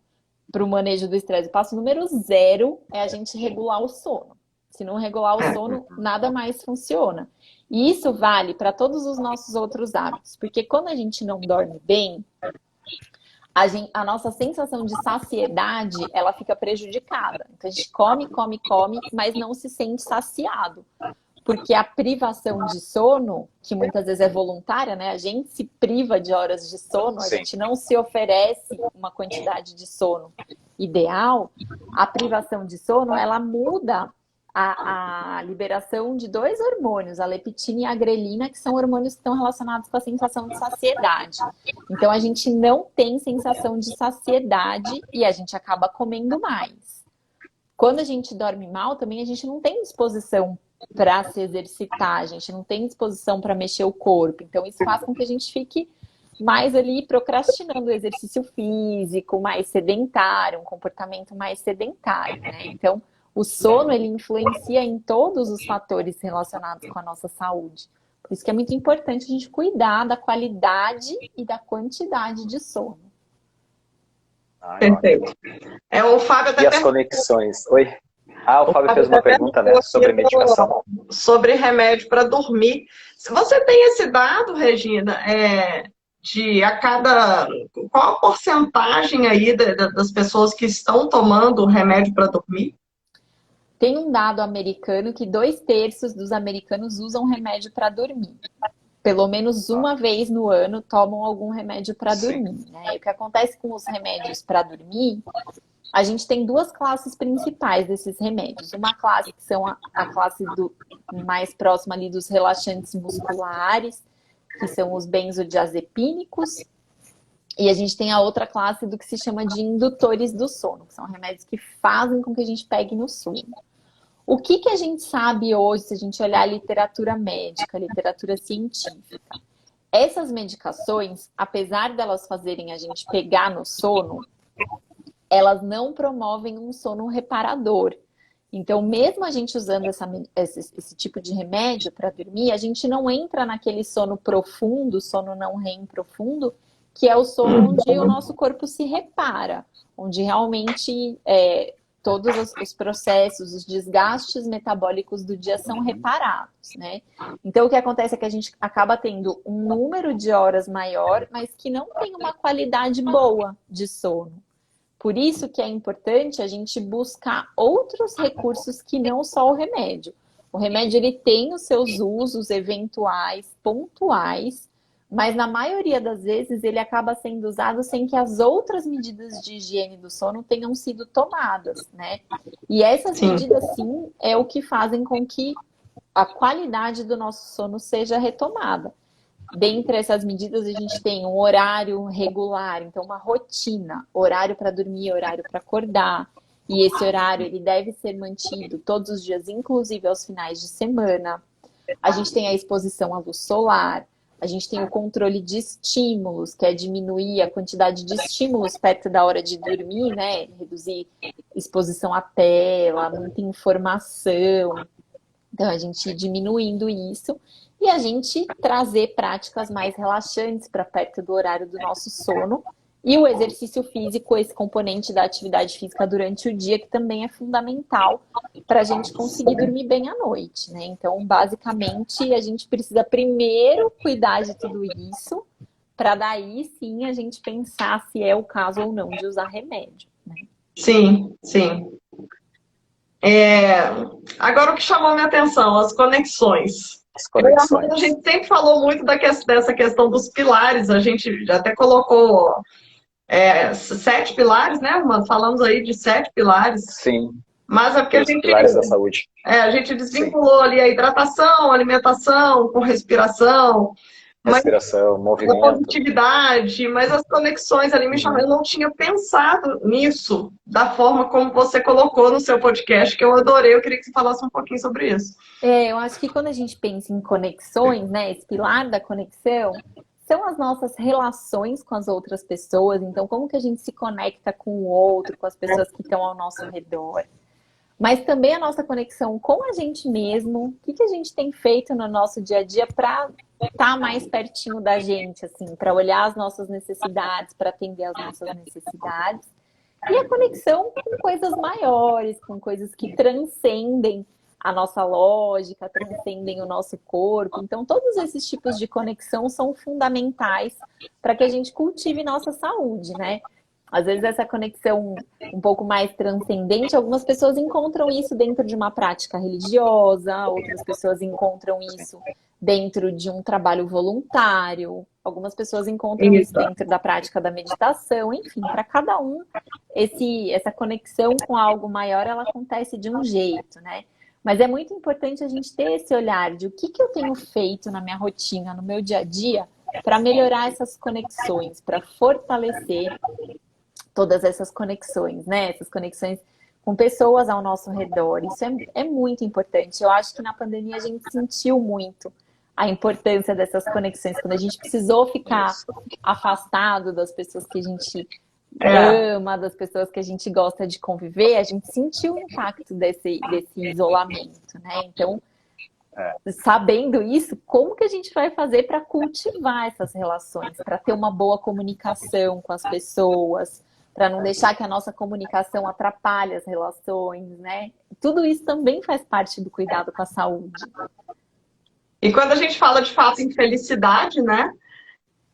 [SPEAKER 3] para o manejo do estresse. O passo número 0 é a gente regular o sono. Se não regular o sono, nada mais funciona. E isso vale para todos os nossos outros hábitos. Porque quando a gente não dorme bem, a nossa sensação de saciedade, ela fica prejudicada. Então a gente come, mas não se sente saciado. porque a privação de sono, que muitas vezes é voluntária, né? A gente se priva de horas de sono, a
[SPEAKER 2] Sim.
[SPEAKER 3] gente não se oferece uma quantidade de sono ideal. A privação de sono, ela muda a liberação de dois hormônios, a leptina e a grelina, que são hormônios que estão relacionados com a sensação de saciedade. Então, a gente não tem sensação de saciedade e a gente acaba comendo mais. Quando a gente dorme mal, também a gente não tem disposição para se exercitar, a gente não tem disposição para mexer o corpo. Então, isso faz com que a gente fique mais ali procrastinando o exercício físico, mais sedentário, um comportamento mais sedentário, né? Então, o sono, ele influencia em todos os fatores relacionados com a nossa saúde. Por isso que é muito importante a gente cuidar da qualidade e da quantidade de sono.
[SPEAKER 1] Perfeito. O Fábio até
[SPEAKER 2] E as conexões? Oi? O Fábio fez uma pergunta, né, sobre medicação.
[SPEAKER 1] Sobre remédio para dormir. Se você tem esse dado, Regina, de a cada... Qual a porcentagem aí das pessoas que estão tomando remédio para dormir?
[SPEAKER 3] Tem um dado americano que 2/3 dos americanos usam remédio para dormir. Pelo menos uma vez no ano tomam algum remédio para dormir, né? E o que acontece com os remédios para dormir, a gente tem duas classes principais desses remédios. Uma classe que são a classe mais próxima ali dos relaxantes musculares, que são os benzodiazepínicos. E a gente tem a outra classe do que se chama de indutores do sono, que são remédios que fazem com que a gente pegue no sono. O que a gente sabe hoje, se a gente olhar a literatura médica, a literatura científica? Essas medicações, apesar delas fazerem a gente pegar no sono, elas não promovem um sono reparador. Então, mesmo a gente usando esse tipo de remédio para dormir, a gente não entra naquele sono profundo, sono não REM profundo, que é o sono onde o nosso corpo se repara, onde realmente todos os processos, os desgastes metabólicos do dia são reparados, né? Então, o que acontece é que a gente acaba tendo um número de horas maior, mas que não tem uma qualidade boa de sono. Por isso que é importante a gente buscar outros recursos que não só o remédio. O remédio, ele tem os seus usos eventuais, pontuais, mas na maioria das vezes ele acaba sendo usado sem que as outras medidas de higiene do sono tenham sido tomadas, né? E essas medidas, sim, é o que fazem com que a qualidade do nosso sono seja retomada. Dentre essas medidas, a gente tem um horário regular, então uma rotina, horário para dormir, horário para acordar. E esse horário, ele deve ser mantido todos os dias, inclusive aos finais de semana. A gente tem a exposição à luz solar. A gente tem o controle de estímulos, que é diminuir a quantidade de estímulos perto da hora de dormir, né? Reduzir exposição à tela, muita informação. Então, a gente ir diminuindo isso e a gente trazer práticas mais relaxantes para perto do horário do nosso sono. E o exercício físico, esse componente da atividade física durante o dia, que também é fundamental para a gente conseguir dormir bem à noite, né? Então, basicamente, a gente precisa primeiro cuidar de tudo isso, para daí sim a gente pensar se é o caso ou não de usar remédio, né?
[SPEAKER 1] Sim, sim. Agora, o que chamou minha atenção, as conexões. A gente sempre falou muito dessa questão dos pilares, a gente já até colocou 7 pilares, né, irmã? Falamos aí de 7 pilares.
[SPEAKER 2] Sim.
[SPEAKER 1] Mas é porque
[SPEAKER 2] os pilares da saúde.
[SPEAKER 1] A gente desvinculou ali a hidratação, alimentação, com respiração.
[SPEAKER 2] Respiração, movimento.
[SPEAKER 1] Positividade, mas as conexões ali me chamaram. Eu não tinha pensado nisso da forma como você colocou no seu podcast, que eu adorei. Eu queria que você falasse um pouquinho sobre isso.
[SPEAKER 3] Eu acho que quando a gente pensa em conexões, né, esse pilar da conexão, são as nossas relações com as outras pessoas. Então, como que a gente se conecta com o outro, com as pessoas que estão ao nosso redor. Mas também a nossa conexão com a gente mesmo. O que a gente tem feito no nosso dia a dia para estar mais pertinho da gente, assim, para olhar as nossas necessidades, para atender as nossas necessidades. E a conexão com coisas maiores, com coisas que transcendem a nossa lógica, transcendem o nosso corpo. Então, todos esses tipos de conexão são fundamentais para que a gente cultive nossa saúde, né? Às vezes essa conexão um pouco mais transcendente, algumas pessoas encontram isso dentro de uma prática religiosa, outras pessoas encontram isso dentro de um trabalho voluntário, algumas pessoas encontram isso dentro da prática da meditação, enfim, para cada um, essa conexão com algo maior, ela acontece de um jeito, né? Mas é muito importante a gente ter esse olhar de o que eu tenho feito na minha rotina, no meu dia a dia, para melhorar essas conexões, para fortalecer todas essas conexões, né? Essas conexões com pessoas ao nosso redor. Isso é muito importante. Eu acho que na pandemia a gente sentiu muito a importância dessas conexões. Quando a gente precisou ficar afastado das pessoas que a gente ama, das pessoas que a gente gosta de conviver, a gente sentiu o impacto desse isolamento, né? Então, sabendo isso, como que a gente vai fazer para cultivar essas relações, para ter uma boa comunicação com as pessoas, para não deixar que a nossa comunicação atrapalhe as relações, né? Tudo isso também faz parte do cuidado com a saúde.
[SPEAKER 1] E quando a gente fala de fato em felicidade, né?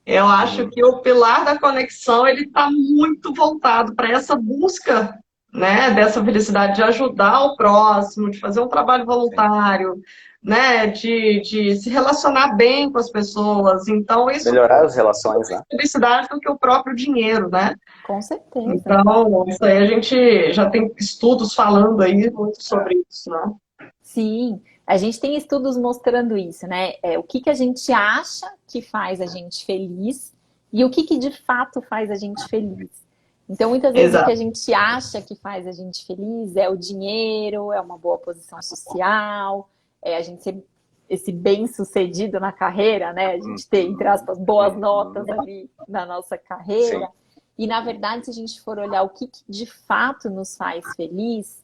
[SPEAKER 1] Eu acho que o pilar da conexão, ele está muito voltado para essa busca, né, dessa felicidade de ajudar o próximo, de fazer um trabalho voluntário, né, de se relacionar bem com as pessoas. Então, isso
[SPEAKER 2] Melhorar as relações, né?
[SPEAKER 1] felicidade do que o próprio dinheiro, né?
[SPEAKER 3] Com certeza.
[SPEAKER 1] Então, isso aí a gente já tem estudos falando aí muito sobre isso, né?
[SPEAKER 3] Sim, a gente tem estudos mostrando isso, né? O que a gente acha que faz a gente feliz e o que de fato faz a gente feliz. Então, muitas vezes o que a gente acha que faz a gente feliz é o dinheiro, é uma boa posição social, é a gente ser esse bem-sucedido na carreira, né? A gente ter, entre aspas, boas notas ali na nossa carreira.
[SPEAKER 2] Sim.
[SPEAKER 3] E, na verdade, se a gente for olhar o que de fato nos faz feliz,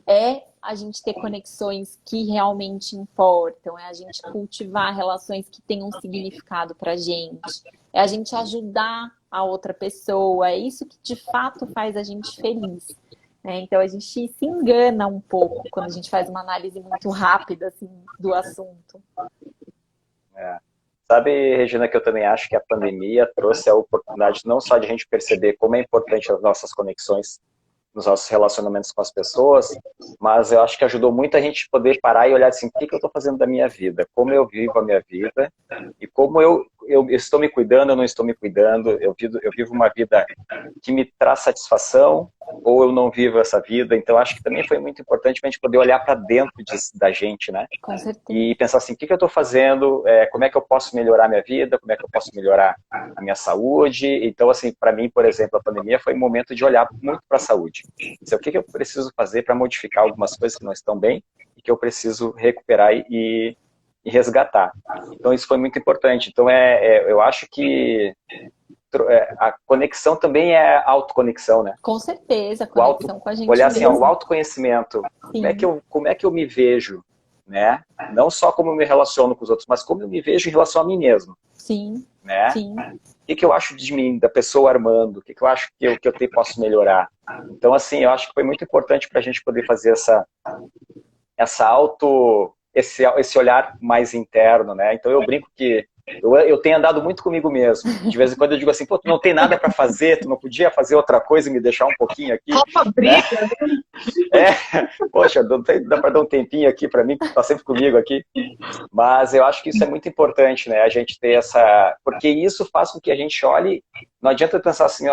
[SPEAKER 3] é a gente ter conexões que realmente importam, é a gente cultivar relações que tenham um significado pra gente, é a gente ajudar a outra pessoa, é isso que de fato faz a gente feliz, né? Então a gente se engana um pouco quando a gente faz uma análise muito rápida assim, do assunto.
[SPEAKER 2] Sabe, Regina, que eu também acho que a pandemia trouxe a oportunidade não só de a gente perceber como é importante as nossas conexões nos nossos relacionamentos com as pessoas, mas eu acho que ajudou muito a gente poder parar e olhar assim, o que eu estou fazendo da minha vida, como eu vivo a minha vida, e como eu estou me cuidando, eu não estou me cuidando, eu vivo uma vida que me traz satisfação, ou eu não vivo essa vida. Então acho que também foi muito importante para a gente poder olhar para dentro da gente, né?
[SPEAKER 3] Com certeza.
[SPEAKER 2] E pensar assim, o que eu estou fazendo, como é que eu posso melhorar a minha vida, como é que eu posso melhorar a minha saúde. Então, assim, para mim, por exemplo, a pandemia foi um momento de olhar muito para a saúde. Então, o que eu preciso fazer para modificar algumas coisas que não estão bem e que eu preciso recuperar e resgatar. Então, isso foi muito importante. Então, eu acho que a conexão também é autoconexão, né?
[SPEAKER 3] Com certeza, a conexão com a gente
[SPEAKER 2] olhar assim,
[SPEAKER 3] mesmo.
[SPEAKER 2] o autoconhecimento, como é que eu me vejo, né? Não só como eu me relaciono com os outros, mas como eu me vejo em relação a mim mesmo.
[SPEAKER 3] Sim,
[SPEAKER 2] né?
[SPEAKER 3] sim.
[SPEAKER 2] O que eu acho de mim, da pessoa Armando, o que eu acho que eu posso melhorar. Então, assim, eu acho que foi muito importante para a gente poder fazer esse olhar mais interno, né? Então eu brinco que eu tenho andado muito comigo mesmo. De vez em quando eu digo assim, pô, tu não tem nada para fazer, tu não podia fazer outra coisa e me deixar um pouquinho aqui?
[SPEAKER 1] Uma briga,
[SPEAKER 2] né? Poxa, dá para dar um tempinho aqui para mim, que tu tá sempre comigo aqui. Mas eu acho que isso é muito importante, né? A gente ter porque isso faz com que a gente olhe. Não adianta eu pensar assim,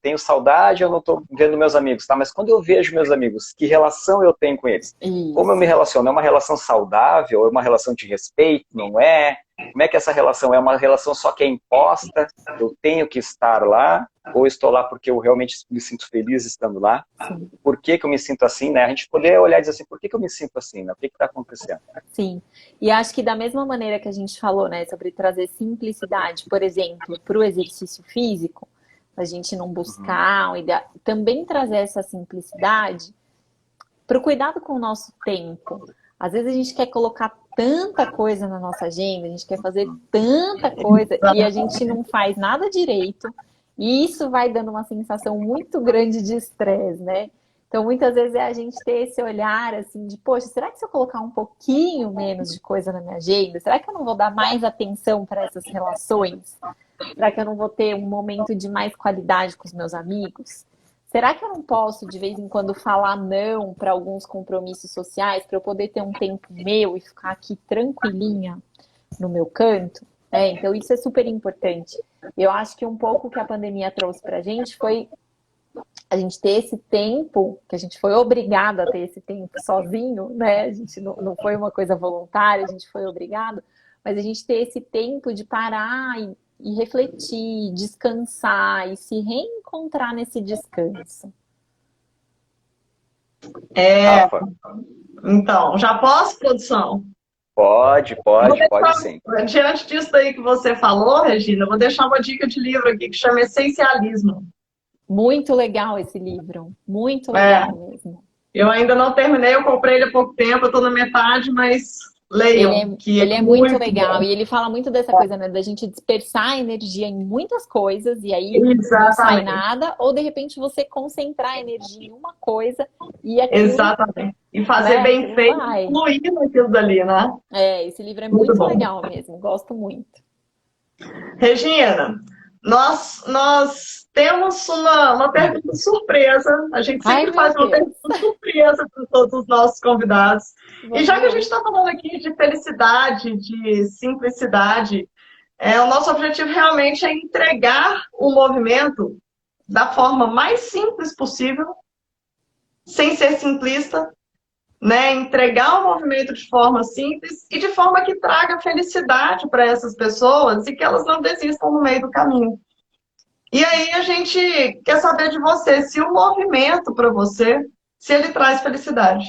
[SPEAKER 2] tenho saudade, eu não tô vendo meus amigos, tá? Mas quando eu vejo meus amigos, que relação eu tenho com eles?
[SPEAKER 3] Isso.
[SPEAKER 2] Como eu me relaciono? É uma relação saudável? É uma relação de respeito? Não é? Como é que essa relação é uma relação só que é imposta? Eu tenho que estar lá? Ou estou lá porque eu realmente me sinto feliz estando lá?
[SPEAKER 3] Sim.
[SPEAKER 2] Por que eu me sinto assim, né? A gente poder olhar e dizer assim, por que eu me sinto assim, né? O que está acontecendo?
[SPEAKER 3] Sim, e acho que da mesma maneira que a gente falou, né, sobre trazer simplicidade, por exemplo, para o exercício físico, a gente não buscar, também trazer essa simplicidade para o cuidado com o nosso tempo. Às vezes a gente quer colocar tanta coisa na nossa agenda, a gente quer fazer tanta coisa e a gente não faz nada direito. E isso vai dando uma sensação muito grande de estresse, né? Então, muitas vezes é a gente ter esse olhar assim de, poxa, será que se eu colocar um pouquinho menos de coisa na minha agenda, será que eu não vou dar mais atenção para essas relações? Será que eu não vou ter um momento de mais qualidade com os meus amigos? Será que eu não posso, de vez em quando, falar não para alguns compromissos sociais para eu poder ter um tempo meu e ficar aqui tranquilinha no meu canto? Então, isso é super importante. Eu acho que um pouco que a pandemia trouxe para a gente foi a gente ter esse tempo, que a gente foi obrigado a ter esse tempo sozinho, né? A gente não foi uma coisa voluntária, a gente foi obrigado, mas a gente ter esse tempo de parar e refletir, descansar e se reencontrar nesse descanso.
[SPEAKER 2] Rafa,
[SPEAKER 1] Então, já posso, produção?
[SPEAKER 2] pode sim.
[SPEAKER 1] Diante disso aí que você falou, Regina, eu vou deixar uma dica de livro aqui que chama Essencialismo.
[SPEAKER 3] Muito legal esse livro, muito legal mesmo.
[SPEAKER 1] Eu ainda não terminei, eu comprei ele há pouco tempo, eu estou na metade, mas leiam.
[SPEAKER 3] Ele é muito legal, e ele fala muito dessa coisa, né, da gente dispersar a energia em muitas coisas, e aí não sai nada, ou de repente você concentrar a energia em uma coisa e aquilo...
[SPEAKER 1] Exatamente. E fazer bem feito, fluir naquilo dali, né?
[SPEAKER 3] Esse livro é muito legal mesmo, gosto muito.
[SPEAKER 1] Regina, nós temos uma pergunta surpresa. A gente sempre faz uma pergunta surpresa para todos os nossos convidados. E já que a gente está falando aqui de felicidade, de simplicidade, o nosso objetivo realmente é entregar o movimento da forma mais simples possível, sem ser simplista, né? Entregar o movimento de forma simples e de forma que traga felicidade para essas pessoas e que elas não desistam no meio do caminho. E aí a gente quer saber de você, se o movimento para você, se ele traz felicidade.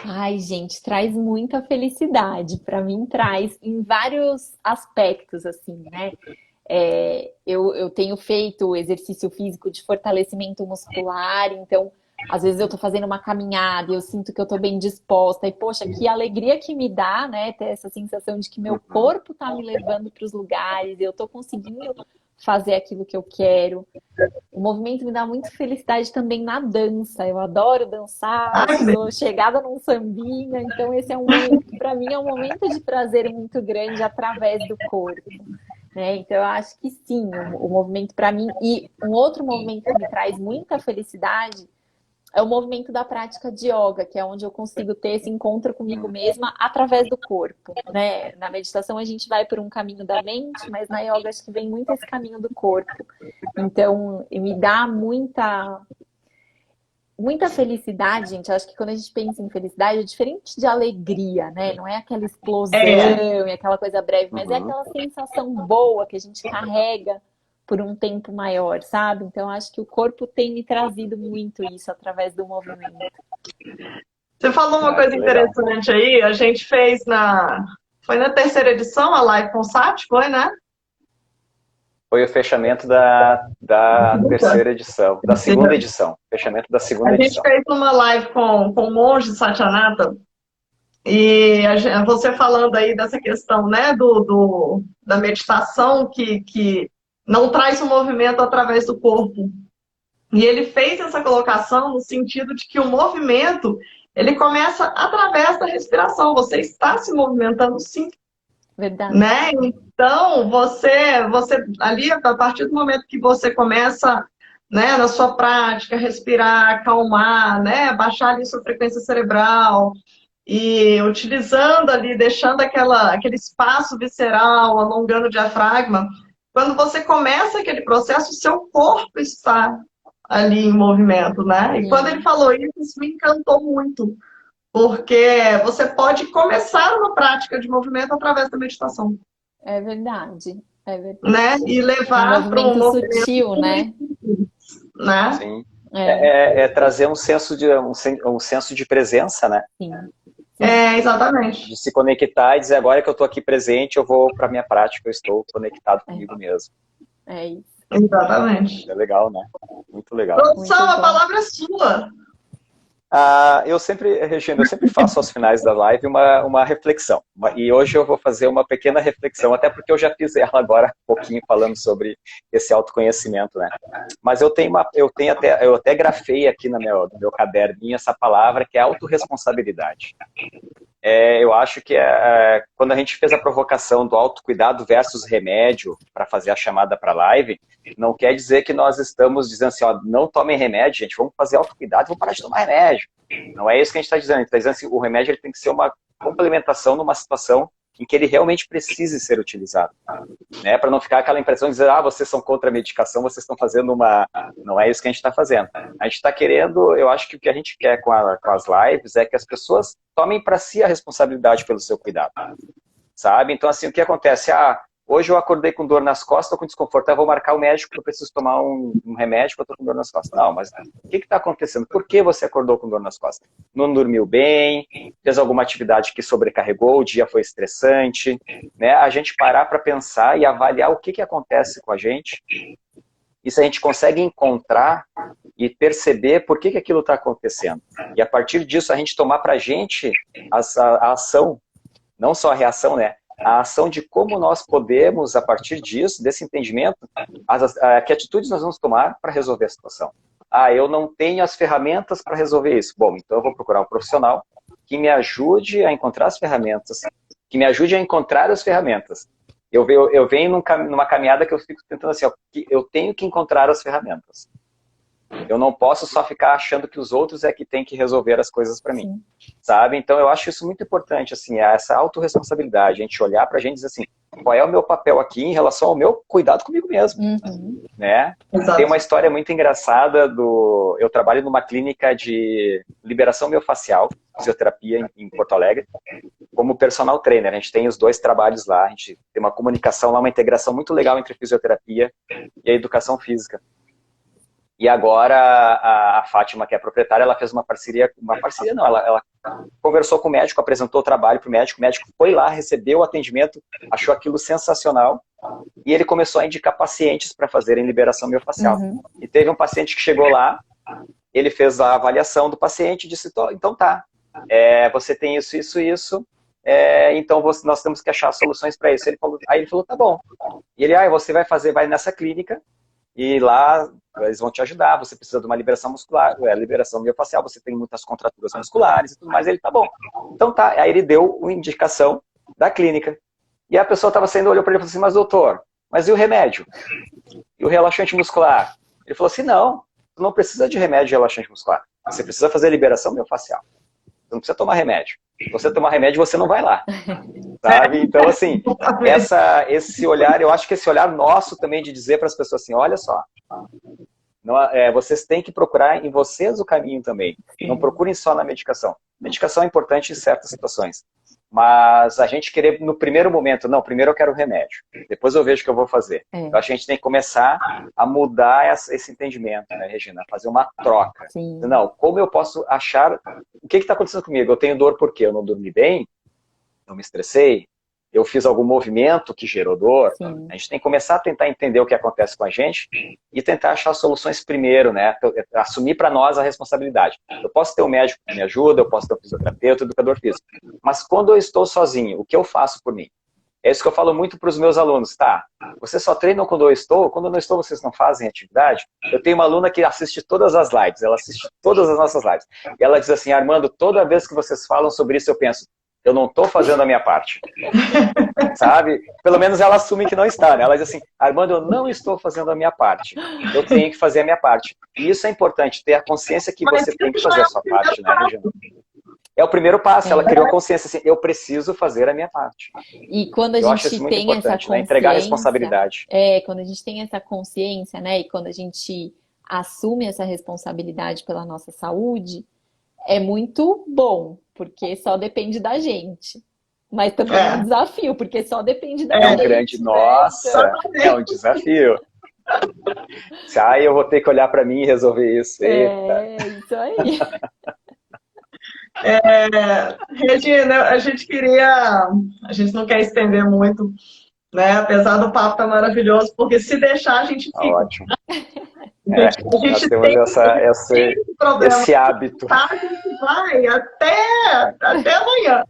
[SPEAKER 3] Ai, gente, traz muita felicidade. Para mim, traz em vários aspectos, assim, né? Eu tenho feito exercício físico de fortalecimento muscular, então, às vezes eu tô fazendo uma caminhada e eu sinto que eu tô bem disposta. E, poxa, que alegria que me dá, né? Ter essa sensação de que meu corpo tá me levando para os lugares, eu tô conseguindo fazer aquilo que eu quero. O movimento me dá muita felicidade também na dança. Eu adoro dançar, sou chegada num sambinha, então esse é um momento que para mim é um momento de prazer muito grande através do corpo, né? Então eu acho que sim, o movimento para mim, e um outro movimento que me traz muita felicidade é o movimento da prática de yoga, que é onde eu consigo ter esse encontro comigo mesma através do corpo, né? Na meditação a gente vai por um caminho da mente, mas na yoga acho que vem muito esse caminho do corpo. Então, me dá muita felicidade, gente. Acho que quando a gente pensa em felicidade, é diferente de alegria, né? Não é aquela explosão e aquela coisa breve, mas é aquela sensação boa que a gente carrega por um tempo maior, sabe? Então, acho que o corpo tem me trazido muito isso através do movimento.
[SPEAKER 1] Você falou uma coisa interessante aí, a gente fez foi na terceira edição, a Live com Sati, foi, né?
[SPEAKER 2] Foi o fechamento da terceira edição, da segunda edição. Fechamento da segunda edição.
[SPEAKER 1] A gente fez uma live com o monge Satyanata, e você falando aí dessa questão, né, da meditação que não traz o movimento através do corpo. E ele fez essa colocação no sentido de que o movimento, ele começa através da respiração. Você está se movimentando sim.
[SPEAKER 3] Verdade.
[SPEAKER 1] Né? Então, você ali, a partir do momento que você começa, né, na sua prática, respirar, acalmar, né, baixar ali sua frequência cerebral e utilizando ali, deixando aquele espaço visceral, alongando o diafragma, quando você começa aquele processo, o seu corpo está ali em movimento, né? E quando ele falou isso me encantou muito, porque você pode começar uma prática de movimento através da meditação.
[SPEAKER 3] É verdade, é verdade.
[SPEAKER 1] Né? E levar para um movimento
[SPEAKER 3] sutil, né?
[SPEAKER 2] Sim. É trazer um senso de presença, né?
[SPEAKER 3] Sim.
[SPEAKER 1] Exatamente.
[SPEAKER 2] De se conectar e dizer, agora que eu estou aqui presente, eu vou para a minha prática, eu estou conectado comigo mesmo.
[SPEAKER 3] É isso.
[SPEAKER 1] Exatamente.
[SPEAKER 2] É legal, né? Muito legal.
[SPEAKER 1] Produção, a palavra é sua.
[SPEAKER 2] Regina, eu sempre faço aos finais da live uma reflexão. E hoje eu vou fazer uma pequena reflexão, até porque eu já fiz ela agora um pouquinho falando sobre esse autoconhecimento, né? Mas eu até grafei aqui no meu caderninho essa palavra que é autorresponsabilidade. Eu acho que quando a gente fez a provocação do autocuidado versus remédio para fazer a chamada para a live, não quer dizer que nós estamos dizendo assim, ó, não tomem remédio, gente, vamos fazer autocuidado, vamos parar de tomar remédio. Não é isso que a gente está dizendo. A gente está dizendo assim, o remédio ele tem que ser uma complementação numa situação em que ele realmente precise ser utilizado. Né? Para não ficar aquela impressão de dizer, vocês são contra a medicação, vocês estão fazendo uma... Não é isso que a gente está fazendo. A gente está querendo, eu acho que o que a gente quer com as lives é que as pessoas tomem para si a responsabilidade pelo seu cuidado. Sabe? Então, assim, o que acontece? Hoje eu acordei com dor nas costas, estou com desconforto, eu vou marcar o médico porque eu preciso tomar um remédio porque eu estou com dor nas costas. Não, mas o que está acontecendo? Por que você acordou com dor nas costas? Não dormiu bem? Fez alguma atividade que sobrecarregou? O dia foi estressante? Né? A gente parar para pensar e avaliar o que acontece com a gente e se a gente consegue encontrar e perceber por que aquilo está acontecendo. E a partir disso a gente tomar para a gente a ação, não só a reação, né? A ação de como nós podemos, a partir disso, desse entendimento, que atitudes nós vamos tomar para resolver a situação. Eu não tenho as ferramentas para resolver isso. Bom, então eu vou procurar um profissional que me ajude a encontrar as ferramentas, que me ajude a encontrar as ferramentas. Eu venho numa caminhada que eu fico tentando assim, que eu tenho que encontrar as ferramentas. Eu não posso só ficar achando que os outros é que tem que resolver as coisas para mim, sabe? Então eu acho isso muito importante, assim, essa autorresponsabilidade, a gente olhar pra gente e dizer assim, qual é o meu papel aqui em relação ao meu cuidado comigo mesmo, né?
[SPEAKER 1] Exato.
[SPEAKER 2] Tem uma história muito engraçada eu trabalho numa clínica de liberação miofascial, fisioterapia em Porto Alegre, como personal trainer. A gente tem os dois trabalhos lá, a gente tem uma comunicação lá, uma integração muito legal entre a fisioterapia e a educação física. E agora a Fátima, que é a proprietária, ela fez uma parceria não, ela conversou com o médico, apresentou o trabalho para o médico foi lá, recebeu o atendimento, achou aquilo sensacional, e ele começou a indicar pacientes para fazerem liberação miofascial. E teve um paciente que chegou lá, ele fez a avaliação do paciente e disse, então tá, você tem isso, então nós temos que achar soluções para isso. Aí ele falou, tá bom. E ele, você vai nessa clínica, e lá eles vão te ajudar, você precisa de uma liberação muscular, liberação miofascial, você tem muitas contraturas musculares e tudo mais, ele tá bom. Então tá, aí ele deu uma indicação da clínica. E a pessoa estava saindo, olhou para ele e falou assim, mas doutor, mas e o remédio? E o relaxante muscular? Ele falou assim, não, tu não precisa de remédio de relaxante muscular, você precisa fazer liberação miofascial. Você não precisa tomar remédio. Se você tomar remédio, você não vai lá. Sabe? Então, assim, esse olhar, eu acho que esse olhar nosso também de dizer para as pessoas assim, olha só, vocês têm que procurar em vocês o caminho também. Não procurem só na medicação. Medicação é importante em certas situações. Mas a gente querer, no primeiro momento, não, primeiro eu quero o remédio, depois eu vejo o que eu vou fazer. Eu acho que a gente tem que começar a mudar esse entendimento, né, Regina? Fazer uma troca.
[SPEAKER 3] Sim.
[SPEAKER 2] Não, como eu posso achar... O que está acontecendo comigo? Eu tenho dor porque eu não dormi bem? Eu me estressei? Eu fiz algum movimento que gerou dor?
[SPEAKER 3] Sim.
[SPEAKER 2] A gente tem que começar a tentar entender o que acontece com a gente e tentar achar soluções primeiro, né? Assumir para nós a responsabilidade. Eu posso ter um médico que me ajuda, eu posso ter um fisioterapeuta, um educador físico. Mas quando eu estou sozinho, o que eu faço por mim? É isso que eu falo muito para os meus alunos, tá? Vocês só treinam quando eu não estou, vocês não fazem atividade? Eu tenho uma aluna que assiste todas as lives, ela assiste todas as nossas lives. E ela diz assim, Armando, toda vez que vocês falam sobre isso, eu penso, eu não estou fazendo a minha parte. Sabe? Pelo menos ela assume que não está, né? Ela diz assim, Armando, eu não estou fazendo a minha parte. Eu tenho que fazer a minha parte. E isso é importante, ter a consciência que você tem que fazer a sua parte, né, Regina? É o primeiro passo, ela criou a consciência assim, eu preciso fazer a minha parte.
[SPEAKER 3] E quando a gente tem essa consciência,
[SPEAKER 2] né? Entregar a responsabilidade.
[SPEAKER 3] Quando a gente tem essa consciência, né? E quando a gente assume essa responsabilidade pela nossa saúde, é muito bom, porque só depende da gente. Mas também é um desafio, porque só depende da gente.
[SPEAKER 2] É um grande, nossa, é um desafio. Eu vou ter que olhar para mim e resolver isso.
[SPEAKER 3] É, isso aí.
[SPEAKER 1] Regina, a gente não quer estender muito, né? Apesar do papo tá maravilhoso, porque se deixar a gente fica.
[SPEAKER 2] Ótimo.
[SPEAKER 1] A
[SPEAKER 2] nós
[SPEAKER 1] gente
[SPEAKER 2] temos
[SPEAKER 1] tem esse problema.
[SPEAKER 2] esse hábito.
[SPEAKER 1] Tá, a gente vai até amanhã.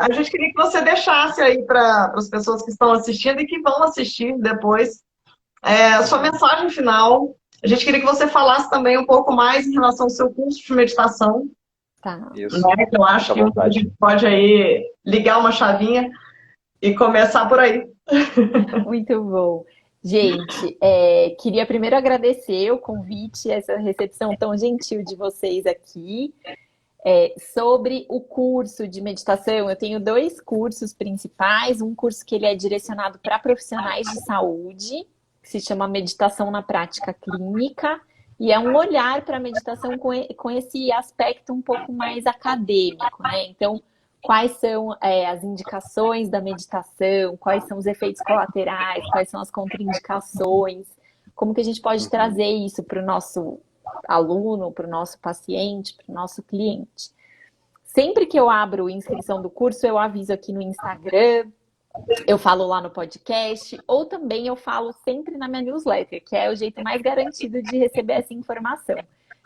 [SPEAKER 1] A gente queria que você deixasse aí para as pessoas que estão assistindo e que vão assistir depois a sua mensagem final. A gente queria que você falasse também um pouco mais em relação ao seu curso de meditação.
[SPEAKER 3] Tá.
[SPEAKER 2] Isso.
[SPEAKER 1] Né, que eu acho que a gente pode aí ligar uma chavinha e começar por aí.
[SPEAKER 3] Muito bom. Gente, queria primeiro agradecer o convite, essa recepção tão gentil de vocês aqui. Sobre o curso de meditação, eu tenho 2 cursos principais. Um curso que ele é direcionado para profissionais de saúde, que se chama Meditação na Prática Clínica, e é um olhar para a meditação com esse aspecto um pouco mais acadêmico, né? Então, quais são as indicações da meditação, quais são os efeitos colaterais, quais são as contraindicações, como que a gente pode trazer isso para o nosso aluno, para o nosso paciente, para o nosso cliente. Sempre que eu abro inscrição do curso, eu aviso aqui no Instagram, eu falo lá no podcast, ou também eu falo sempre na minha newsletter, que é o jeito mais garantido de receber essa informação.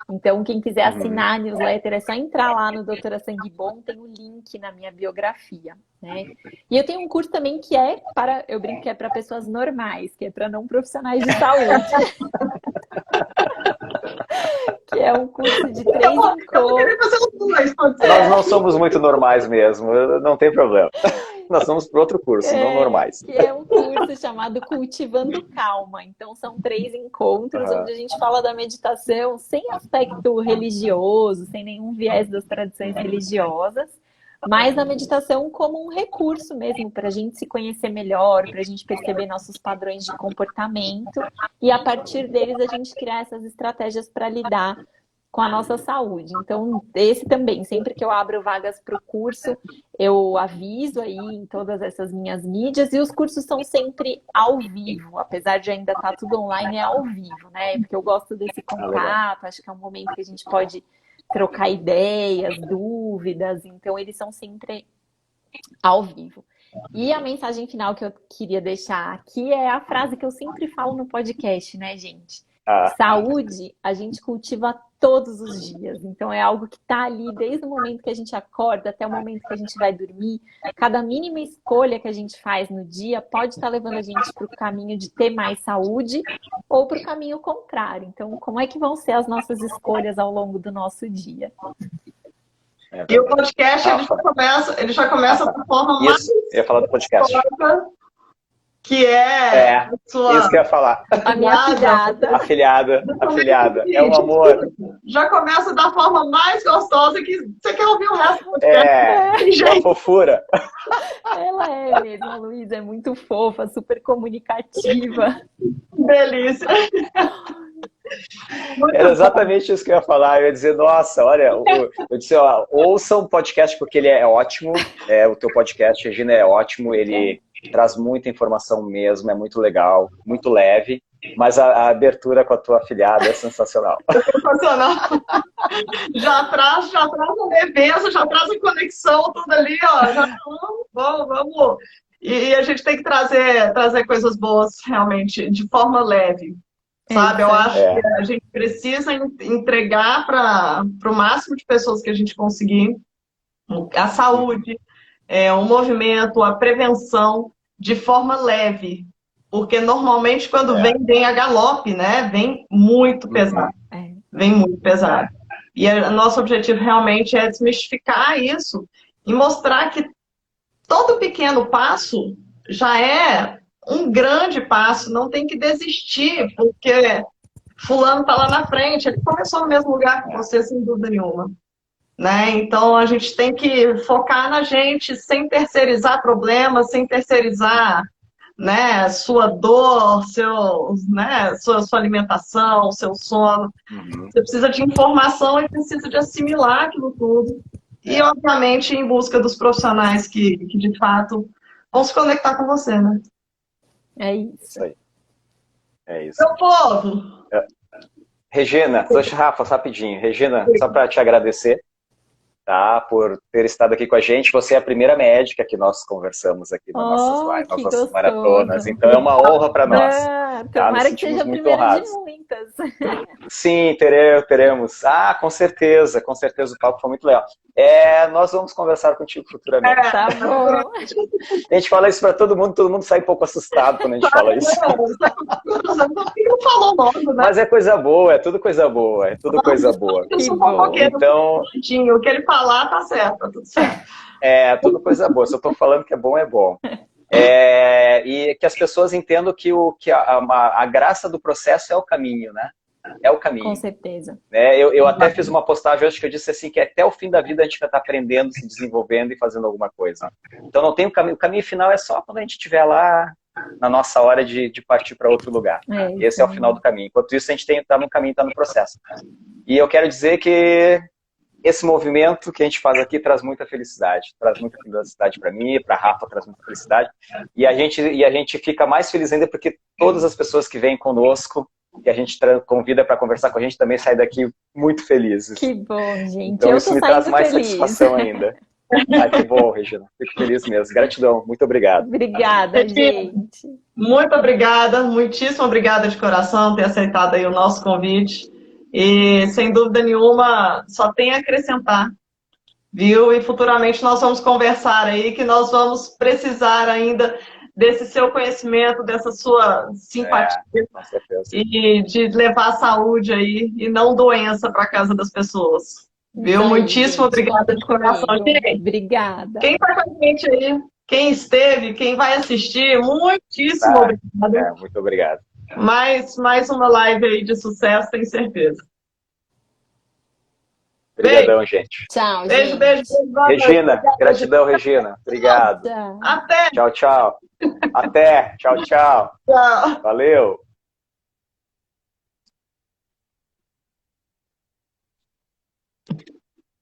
[SPEAKER 3] Então, quem quiser assinar a newsletter é só entrar lá no Doutora Sangue Bom, tem o link na minha biografia, né? E eu tenho um curso também que eu brinco que é para pessoas normais, que é para não profissionais de saúde. Que é um curso de 3 encontros.
[SPEAKER 2] Nós não somos muito normais mesmo, não tem problema. Nós vamos para outro curso, não normais.
[SPEAKER 3] Que é um curso chamado Cultivando Calma. Então, são 3 encontros onde a gente fala da meditação sem aspecto religioso, sem nenhum viés das tradições religiosas, mas da meditação como um recurso mesmo para a gente se conhecer melhor, para a gente perceber nossos padrões de comportamento e, a partir deles, a gente criar essas estratégias para lidar com a nossa saúde. Então, esse também, sempre que eu abro vagas para o curso, eu aviso aí em todas essas minhas mídias, e os cursos são sempre ao vivo, apesar de ainda estar tudo online, é ao vivo, né? Porque eu gosto desse contato, acho que é um momento que a gente pode trocar ideias, dúvidas, então eles são sempre ao vivo. E a mensagem final que eu queria deixar aqui é a frase que eu sempre falo no podcast, né, gente? Saúde a gente cultiva todos os dias, então é algo que está ali desde o momento que a gente acorda até o momento que a gente vai dormir. Cada mínima escolha que a gente faz no dia pode estar levando a gente para o caminho de ter mais saúde ou para o caminho contrário. Então, como é que vão ser as nossas escolhas ao longo do nosso dia?
[SPEAKER 1] E o podcast ele já começa da forma mais
[SPEAKER 2] eu ia falar do podcast.
[SPEAKER 1] Que é sua...
[SPEAKER 2] Isso que eu ia falar.
[SPEAKER 3] A minha
[SPEAKER 2] afilhada. É um amor.
[SPEAKER 1] Já começa da forma mais gostosa que você quer ouvir o resto do podcast.
[SPEAKER 2] É uma fofura.
[SPEAKER 3] Ela é mesmo, a Luísa é muito fofa, super comunicativa.
[SPEAKER 1] Delícia.
[SPEAKER 2] Era exatamente isso que eu ia falar. Eu ia dizer, nossa, olha, eu disse, ouça um podcast porque ele é ótimo. O teu podcast, Regina, é ótimo. Ele traz muita informação mesmo, é muito legal, muito leve. Mas a abertura com a tua afilhada é sensacional.
[SPEAKER 1] Sensacional. Já traz a leveza, já traz a conexão, tudo ali, ó. Já vamos. E a gente tem que trazer coisas boas, realmente, de forma leve. Sabe? Eu acho que a gente precisa entregar para o máximo de pessoas que a gente conseguir a saúde, o movimento, a prevenção de forma leve. Porque normalmente quando vem a galope, né? Vem muito pesado. Vem muito pesado. E o nosso objetivo realmente é desmistificar isso e mostrar que todo pequeno passo já é um grande passo, não tem que desistir, porque fulano está lá na frente, ele começou no mesmo lugar que você, sem dúvida nenhuma. Né? Então, a gente tem que focar na gente, sem terceirizar problemas, sem terceirizar, né, sua dor, sua alimentação, seu sono. Você precisa de informação e precisa de assimilar aquilo tudo. E, obviamente, em busca dos profissionais que de fato, vão se conectar com você, né?
[SPEAKER 3] É isso.
[SPEAKER 2] É isso.
[SPEAKER 1] Meu povo!
[SPEAKER 2] Regina, Rafa, rapidinho. Regina, só para te agradecer. tá? Por ter estado aqui com a gente. Você é a primeira médica que nós conversamos aqui nas nossas lives, nas nossas maratonas. Então é uma honra para nós. Tá? Nos
[SPEAKER 3] Tomara que
[SPEAKER 2] sentimos
[SPEAKER 3] seja a
[SPEAKER 2] muito
[SPEAKER 3] primeira
[SPEAKER 2] honrados.
[SPEAKER 3] de muitas.
[SPEAKER 2] Sim, teremos. Ah, com certeza, o papo foi muito legal. Nós vamos conversar contigo futuramente.
[SPEAKER 3] Tá bom.
[SPEAKER 2] A gente fala isso para todo mundo sai um pouco assustado quando a gente fala isso.
[SPEAKER 1] Não falou logo, né?
[SPEAKER 2] Mas é coisa boa, é tudo coisa boa, é tudo coisa boa.
[SPEAKER 1] Eu sou fofoqueiro,
[SPEAKER 2] Então,
[SPEAKER 1] o que ele falar tá certo, tá tudo certo.
[SPEAKER 2] é tudo coisa boa. Se eu estou falando que é bom, é bom. E que as pessoas entendam que a graça do processo é o caminho, né? É o caminho.
[SPEAKER 3] Com certeza.
[SPEAKER 2] Eu até fiz uma postagem hoje que eu disse assim, que até o fim da vida a gente vai estar aprendendo, se desenvolvendo e fazendo alguma coisa. Então não tem o caminho final é só quando a gente estiver lá na nossa hora de partir para outro lugar. Esse é o final do caminho. Enquanto isso, a gente está no caminho, está no processo. E eu quero dizer que esse movimento que a gente faz aqui traz muita felicidade para mim, para a Rafa traz muita felicidade. E a gente fica mais feliz ainda porque todas as pessoas que vêm conosco, que a gente convida para conversar com a gente, também saem daqui muito felizes.
[SPEAKER 3] Que bom, gente.
[SPEAKER 2] Então isso me traz mais
[SPEAKER 3] feliz.
[SPEAKER 2] satisfação ainda. Que bom, Regina. Fico feliz mesmo. Gratidão. Muito obrigado.
[SPEAKER 3] Obrigada, gente.
[SPEAKER 1] Muito obrigada, muitíssimo obrigada de coração por ter aceitado aí o nosso convite. E, sem dúvida nenhuma, só tem a acrescentar, viu? E futuramente nós vamos conversar aí, que nós vamos precisar ainda desse seu conhecimento, dessa sua simpatia,
[SPEAKER 2] com certeza.
[SPEAKER 1] E de levar saúde aí e não doença para casa das pessoas. Viu?
[SPEAKER 3] Aí,
[SPEAKER 1] muitíssimo
[SPEAKER 3] gente,
[SPEAKER 1] obrigada de coração.
[SPEAKER 3] Obrigada.
[SPEAKER 1] Quem está com a gente aí, quem esteve, quem vai assistir, muitíssimo obrigada.
[SPEAKER 2] Muito obrigado.
[SPEAKER 1] Mais uma live aí de sucesso, tenho certeza.
[SPEAKER 2] Obrigadão, gente.
[SPEAKER 3] Tchau,
[SPEAKER 1] beijo,
[SPEAKER 3] gente.
[SPEAKER 1] beijo.
[SPEAKER 2] Regina, gratidão, Regina. Obrigado.
[SPEAKER 3] Tchau.
[SPEAKER 1] Até.
[SPEAKER 2] Tchau, tchau. Até. Tchau, tchau.
[SPEAKER 1] Tchau.
[SPEAKER 2] Valeu.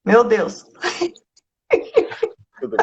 [SPEAKER 1] Meu Deus.
[SPEAKER 2] Tudo bem.